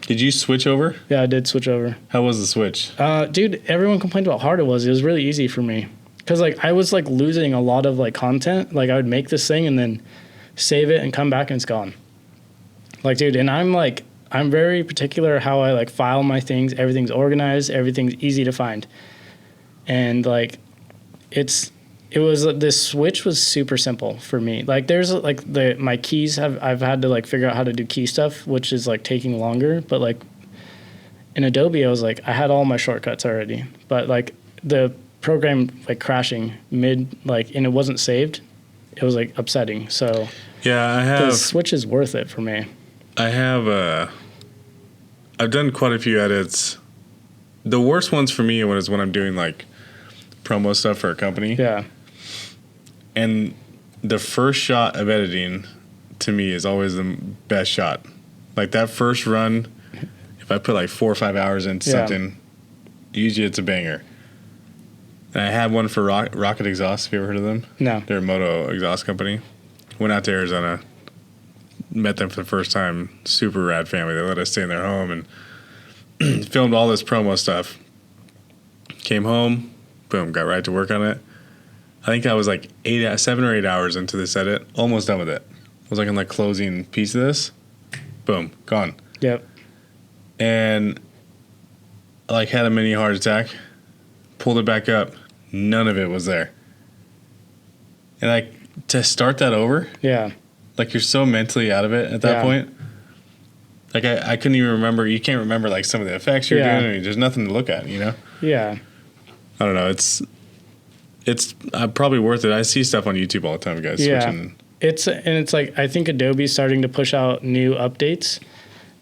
did you switch over? Yeah, I did switch over. How was the switch? Dude, everyone complained about how hard it was. It was really easy for me because like I was like losing a lot of like content. Like I would make this thing and then save it and come back and it's gone. Like, dude, and I'm very particular how I like file my things. Everything's organized. Everything's easy to find. And like, this switch was super simple for me. Like there's like my keys I've had to like figure out how to do key stuff, which is like taking longer. But like in Adobe, I was like, I had all my shortcuts already, but like the program like crashing mid, like, and it wasn't saved. It was like upsetting. So yeah, the switch is worth it for me. I've done quite a few edits. The worst ones for me is when I'm doing like promo stuff for a company. Yeah. And the first shot of editing to me is always the best shot. Like that first run, if I put like 4 or 5 hours into something, usually it's a banger. And I had one for Rocket Exhaust. Have you ever heard of them? No. They're a moto exhaust company. Went out to Arizona, met them for the first time. Super rad family. They let us stay in their home and filmed all this promo stuff. Came home, boom, got right to work on it. I think I was like 7 or 8 hours into this edit, almost done with it. I was like in like closing piece of this, boom, gone. Yep. And I like had a mini heart attack, pulled it back up, none of it was there. And like to start that over, like you're so mentally out of it at that point. Like I couldn't even remember. You can't remember like some of the effects you're doing. I mean, there's nothing to look at, you know. Yeah. I don't know. It's probably worth it. I see stuff on YouTube all the time, guys. Switching. It's like I think Adobe's starting to push out new updates,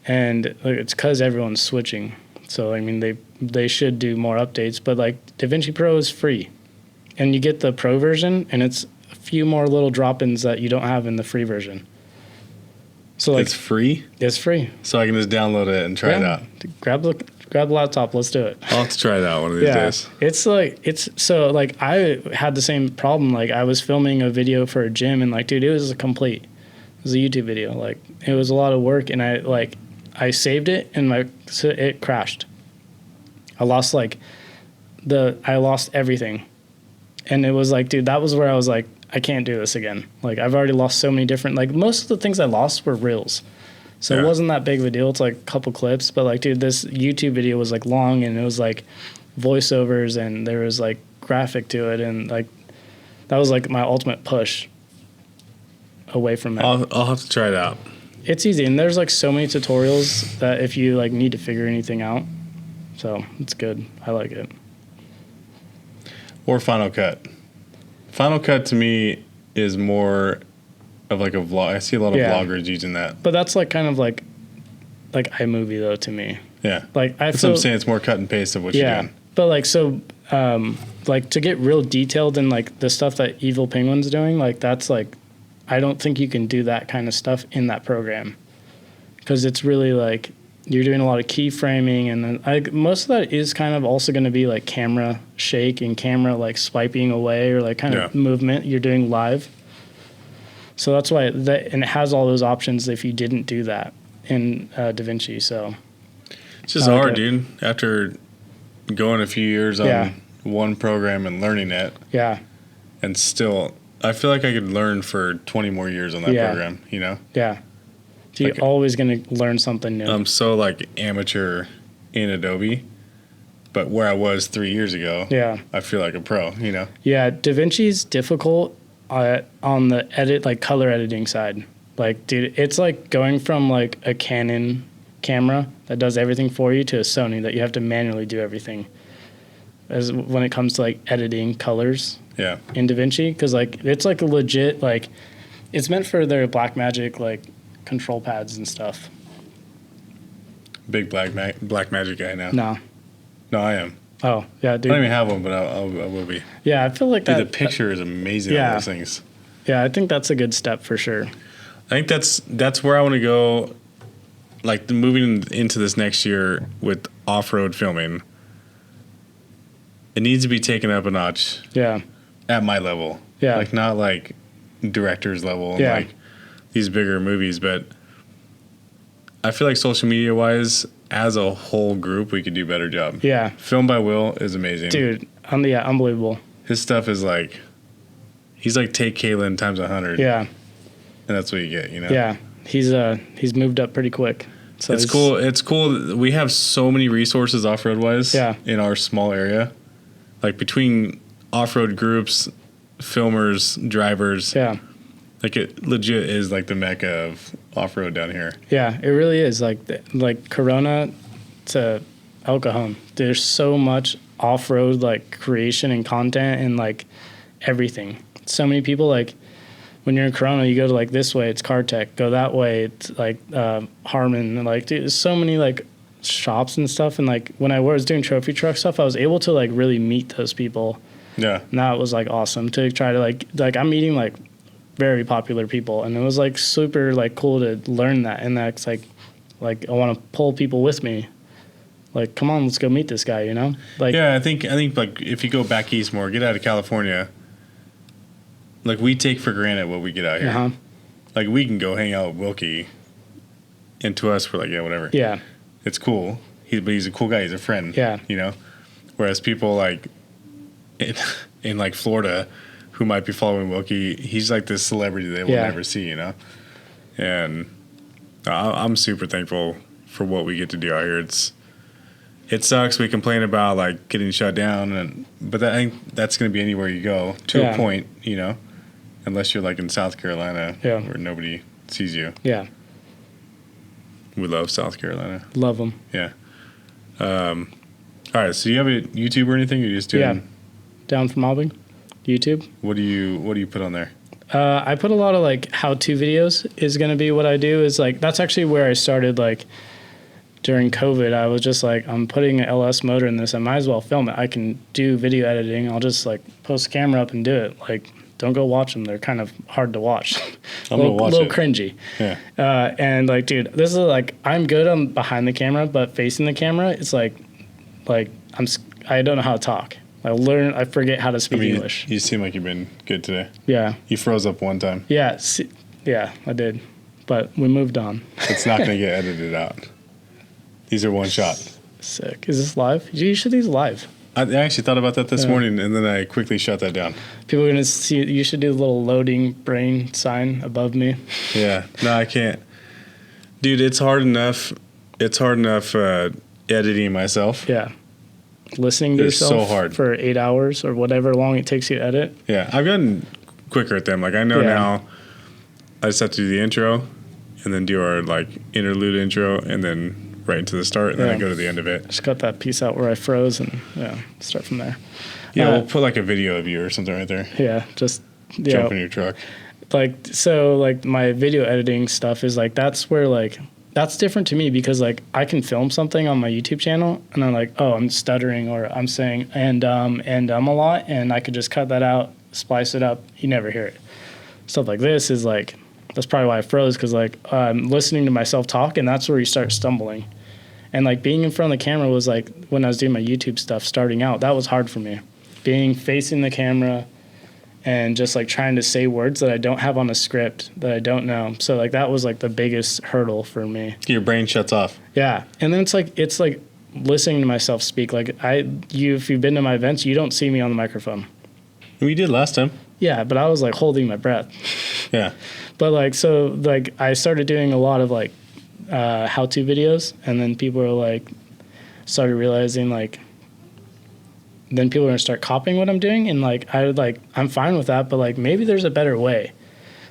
and like, it's because everyone's switching. So I mean, they should do more updates. But like DaVinci Pro is free, and you get the Pro version, and it's a few more little drop-ins that you don't have in the free version. So like it's free. It's free. So I can just download it and try it out. Grab the laptop. Let's do it. I'll have to try it out one of these days. I had the same problem. Like I was filming a video for a gym, and like, dude, it was complete. It was a YouTube video. Like it was a lot of work, and I saved it, and it crashed. I lost everything, and it was like, dude, that was where I was like, I can't do this again. Like I've already lost so many different. Like most of the things I lost were reels. So it wasn't that big of a deal. It's like a couple clips, but like, dude, this YouTube video was like long, and it was like voiceovers, and there was like graphic to it, and like that was like my ultimate push away from it. I'll have to try it out. It's easy, and there's like so many tutorials that if you like need to figure anything out, so it's good. I like it. Or Final Cut. Final Cut to me is more of like a vlog. I see a lot of vloggers using that. But that's like kind of like iMovie though to me. Yeah. Like that's what I'm saying. It's more cut and paste of what you're doing. But like so, like to get real detailed in like the stuff that Evil Penguin's doing, like that's like, I don't think you can do that kind of stuff in that program. because it's really like you're doing a lot of keyframing, and then most of that is kind of also going to be like camera shake and camera like swiping away or like kind of movement you're doing live. So that's why and it has all those options if you didn't do that in DaVinci. So it's just hard, dude. After going a few years on one program and learning it, and still, I feel like I could learn for 20 more years on that program. You know? Yeah. So you're always going to learn something new. I'm so like amateur in Adobe, but where I was 3 years ago, I feel like a pro, you know? Yeah, DaVinci's difficult on the like color editing side. Like, dude, it's like going from like a Canon camera that does everything for you to a Sony that you have to manually do everything. As when it comes to like editing colors in DaVinci, because like it's like a legit, like it's meant for their Blackmagic like control pads and stuff. Big Blackmagic guy now. No, I am. Oh yeah, dude. I don't even have one, but I will be. Yeah, I feel like dude, the picture is amazing on those things. Yeah, I think that's a good step for sure. I think that's where I want to go. Like moving into this next year with off-road filming, it needs to be taken up a notch. Yeah. At my level. Yeah. Like not like director's level. Yeah. Like these bigger movies, but I feel like social media wise, as a whole group, we could do a better job. Yeah. Film by Will is amazing. Dude, unbelievable. His stuff is like, he's like take Kalen times 100. Yeah. And that's what you get, you know? Yeah. He's moved up pretty quick. So it's cool. It's cool. We have so many resources off-road wise in our small area. Like between off-road groups, filmers, drivers. Yeah. Like it legit is like the mecca of off-road down here. Yeah, it really is. Like Corona to El Cajon. There's so much off-road like creation and content and like everything. So many people like when you're in Corona, you go to like this way, it's Car Tech. Go that way, it's like Harman. And like dude, there's so many like shops and stuff. And like when I was doing trophy truck stuff, I was able to like really meet those people. Yeah. And that was like awesome to try to like I'm meeting like very popular people, and it was like super like cool to learn that. And that's like I want to pull people with me. Like, come on, let's go meet this guy, you know? Like, yeah, I think like if you go back east more, get out of California, like we take for granted what we get out here. Like we can go hang out with Wilkie, and to us we're like, yeah, whatever. Yeah, it's cool. But he's a cool guy. He's a friend. Yeah, you know. Whereas people like in like Florida, who might be following Wilkie, he's like this celebrity they will never see, you know? And I'm super thankful for what we get to do out here. It sucks. We complain about like getting shut down, but I think that's going to be anywhere you go to a point, you know, unless you're like in South Carolina where nobody sees you. Yeah. We love South Carolina. Love them. Yeah. All right. So you have a YouTube or anything? You're just doing? Yeah. Down for mobbing. YouTube. What do you put on there? I put a lot of like how-to videos is going to be what I do. Is like that's actually where I started. Like during COVID, I was just like, I'm putting an LS motor in this. I might as well film it. I can do video editing. I'll just like post a camera up and do it. Like don't go watch them. They're kind of hard to watch. I'm gonna watch a little it. Cringy. Yeah. And like, dude, this is like I'm good on behind the camera, but facing the camera, it's like I don't know how to talk. I forget how to speak English. You seem like you've been good today. Yeah. You froze up one time. Yeah. Yeah, I did. But we moved on. It's not going to get edited out. These are one shot. Sick. Is this live? You should do these live. I actually thought about that this morning, and then I quickly shut that down. People are going to see. You should do the little loading brain sign above me. Yeah. No, I can't. Dude, it's hard enough. It's hard enough editing myself. Yeah. Listening to yourself so hard. For 8 hours or whatever long it takes you to edit. Yeah, I've gotten quicker at them. Like I know now, I just have to do the intro, and then do our like interlude intro, and then right into the start, and then I go to the end of it. Just cut that piece out where I froze, and start from there. Yeah, we'll put like a video of you or something right there. Yeah, just jump in your truck. Like so, like my video editing stuff is like that's where like. That's different to me because like I can film something on my YouTube channel and I'm like, oh, I'm stuttering or I'm saying and a lot, and I could just cut that out, splice it up. You never hear it. Stuff like this is like That's probably why I froze, because like I'm listening to myself talk, and that's where you start stumbling. And like being in front of the camera was like when I was doing my YouTube stuff starting out, that was hard for me. Being facing the camera and just like trying to say words that I don't have on a script that I don't know. So like that was like the biggest hurdle for me. Your brain shuts off. Yeah. And then it's like listening to myself speak. Like if you've been to my events, you don't see me on the microphone. We did last time. Yeah, but I was like holding my breath. Yeah. But like, so like I started doing a lot of like how-to videos, and then people were like, started realizing like, then people are gonna start copying what I'm doing, and like I'm fine with that, but like maybe there's a better way.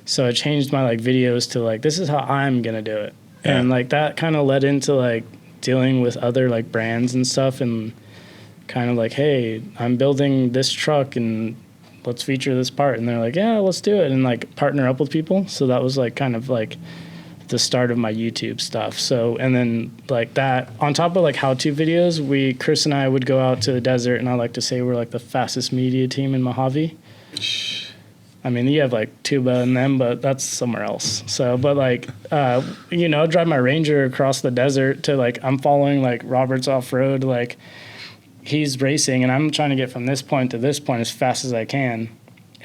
So I changed my like videos to like, this is how I'm gonna do it. Yeah. And like that kind of led into like dealing with other like brands and stuff, and kind of like, hey, I'm building this truck and let's feature this part. And they're like, yeah, let's do it. And like partner up with people. So that was like kind of like the start of my YouTube stuff. So, and then like that on top of like how-to videos, Chris and I would go out to the desert, and I like to say we're like the fastest media team in Mojave. I mean, you have like Tuba and them, but that's somewhere else. So, but like, drive my Ranger across the desert to like, I'm following like Robert's off-road, like he's racing and I'm trying to get from this point to this point as fast as I can.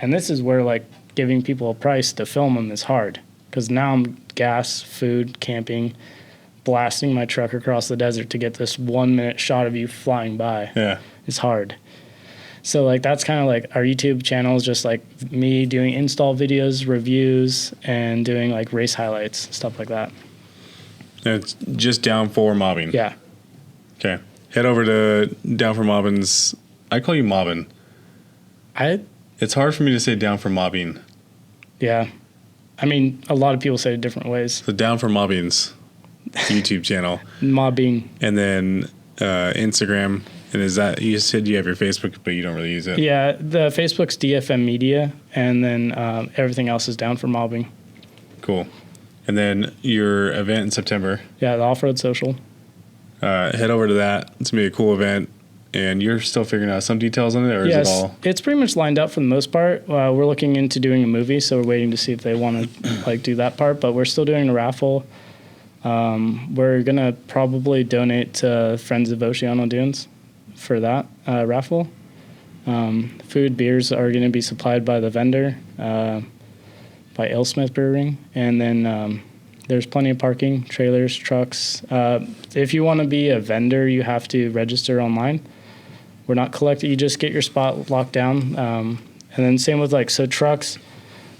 And this is where like giving people a price to film them is hard, because now I'm gas, food, camping, blasting my truck across the desert to get this 1 minute shot of you flying by. Yeah. It's hard. So like that's kind of like our YouTube channel is just like me doing install videos, reviews, and doing like race highlights, stuff like that. And it's just Down for Mobbing. Yeah. Okay. Head over to Down for Mobbin's. I call you Mobbin. It's hard for me to say Down for Mobbing. Yeah. I mean, a lot of people say it different ways. The Down for Mobbing's YouTube channel. Mobbing. And then Instagram. And is that, you said you have your Facebook, but you don't really use it? Yeah, the Facebook's DFM Media, and then everything else is Down for Mobbing. Cool. And then your event in September. Yeah, the Off-Road Social. Head over to that. It's going to be a cool event. And you're still figuring out some details on it, or is it all? It's pretty much lined up for the most part. We're looking into doing a movie, so we're waiting to see if they want to like do that part. But we're still doing a raffle. We're going to probably donate to Friends of Oceano Dunes for that raffle. Food, beers are going to be supplied by the vendor, by Alesmith Brewing. And then there's plenty of parking, trailers, trucks. If you want to be a vendor, you have to register online. We're not collecting. You just get your spot locked down. And then same with like, so trucks,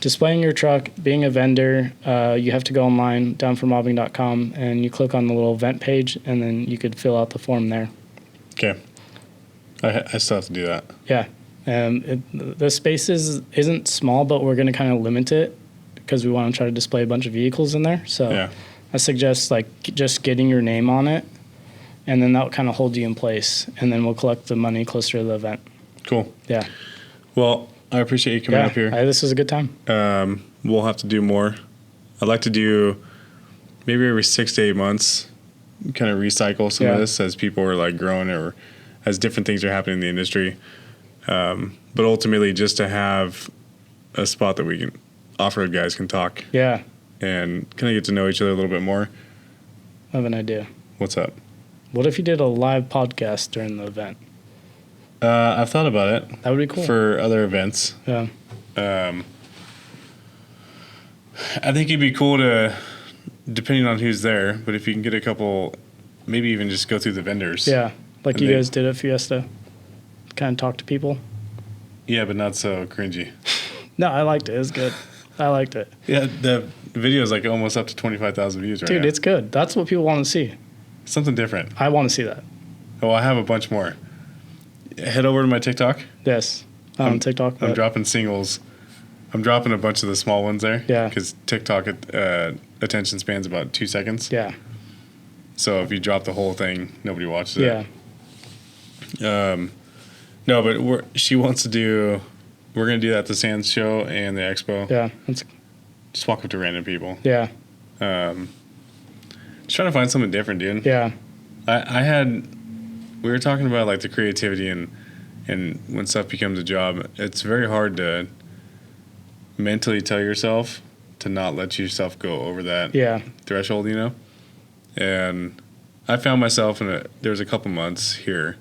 displaying your truck, being a vendor, you have to go online, downformobbing.com, and you click on the little event page, and then you could fill out the form there. Okay. I still have to do that. Yeah. The space isn't small, but we're going to kind of limit it because we want to try to display a bunch of vehicles in there. So yeah. I suggest like just getting your name on it, and then that'll kind of hold you in place, and then we'll collect the money closer to the event. Cool. Yeah. Well, I appreciate you coming up here. This was a good time. We'll have to do more. I'd like to do maybe every 6 to 8 months, kind of recycle some of this as people are like growing or as different things are happening in the industry. But ultimately just to have a spot that we can, off-road guys can talk. Yeah. And kind of get to know each other a little bit more. I have an idea. What's up? What if you did a live podcast during the event? I've thought about it. That would be cool. For other events. Yeah. I think it'd be cool to, depending on who's there, but if you can get a couple, maybe even just go through the vendors. Yeah. Like you guys did at Fiesta. Kind of talk to people. Yeah, but not so cringy. No, I liked it. It was good. I liked it. Yeah, the video is like almost up to 25,000 views right now. Dude, it's good. That's what people want to see. Something different. I want to see that. Oh, I have a bunch more. Head over to my TikTok. Yes. On TikTok. I'm dropping singles. I'm dropping a bunch of the small ones there. Yeah. Because TikTok attention span's about 2 seconds. Yeah. So if you drop the whole thing, nobody watches it. Yeah. No, but she wants to do. We're gonna do that at the Sands show and the expo. Yeah. Just walk up to random people. Yeah. Just trying to find something different, dude. Yeah. We were talking about like the creativity and when stuff becomes a job, it's very hard to mentally tell yourself to not let yourself go over that Yeah. threshold, you know? And I found myself there was a couple months here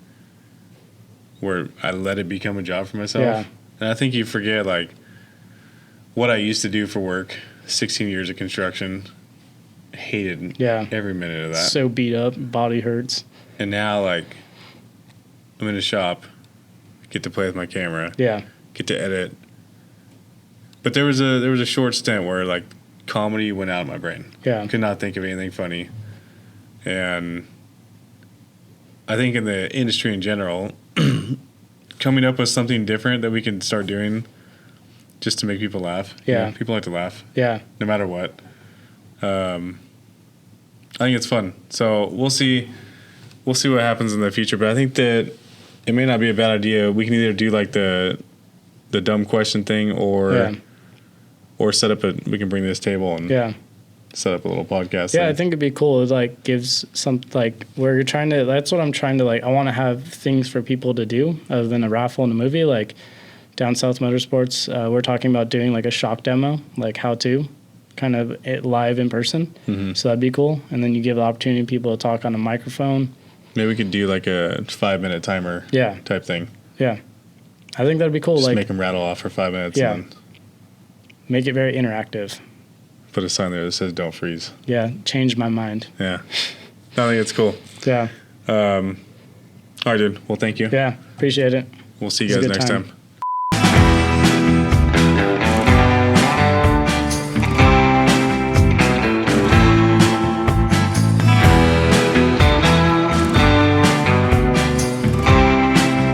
where I let it become a job for myself. Yeah. And I think you forget, like, what I used to do for work, 16 years of construction, hated every minute of that. So beat up, body hurts. And now, like, I'm in a shop, get to play with my camera, Yeah. get to edit. But there was a short stint where, like, comedy went out of my brain. Yeah. Could not think of anything funny. And I think in the industry in general, coming up with something different that we can start doing just to make people laugh. Yeah. You know, people like to laugh. Yeah. No matter what. I think it's fun. So we'll see what happens in the future. But I think that it may not be a bad idea. We can either do like the dumb question thing or set up we can bring this table and set up a little podcast. Yeah, I think it'd be cool. It like gives some like where you're trying to. That's what I'm trying to like. I want to have things for people to do other than a raffle and a movie. Like down South Motorsports, we're talking about doing like a shock demo, like how to, kind of it live in person. Mm-hmm. So that'd be cool. And then you give the opportunity to people to talk on a microphone. Maybe we could do like a 5-minute timer. Type thing. Yeah, I think that'd be cool. Just like make them rattle off for 5 minutes. Yeah. And make it very interactive. put a sign there that says "Don't freeze." Yeah, changed my mind. Yeah, I think it's cool. Yeah. All right, dude. Well, thank you. Yeah, appreciate it. We'll see you guys next time.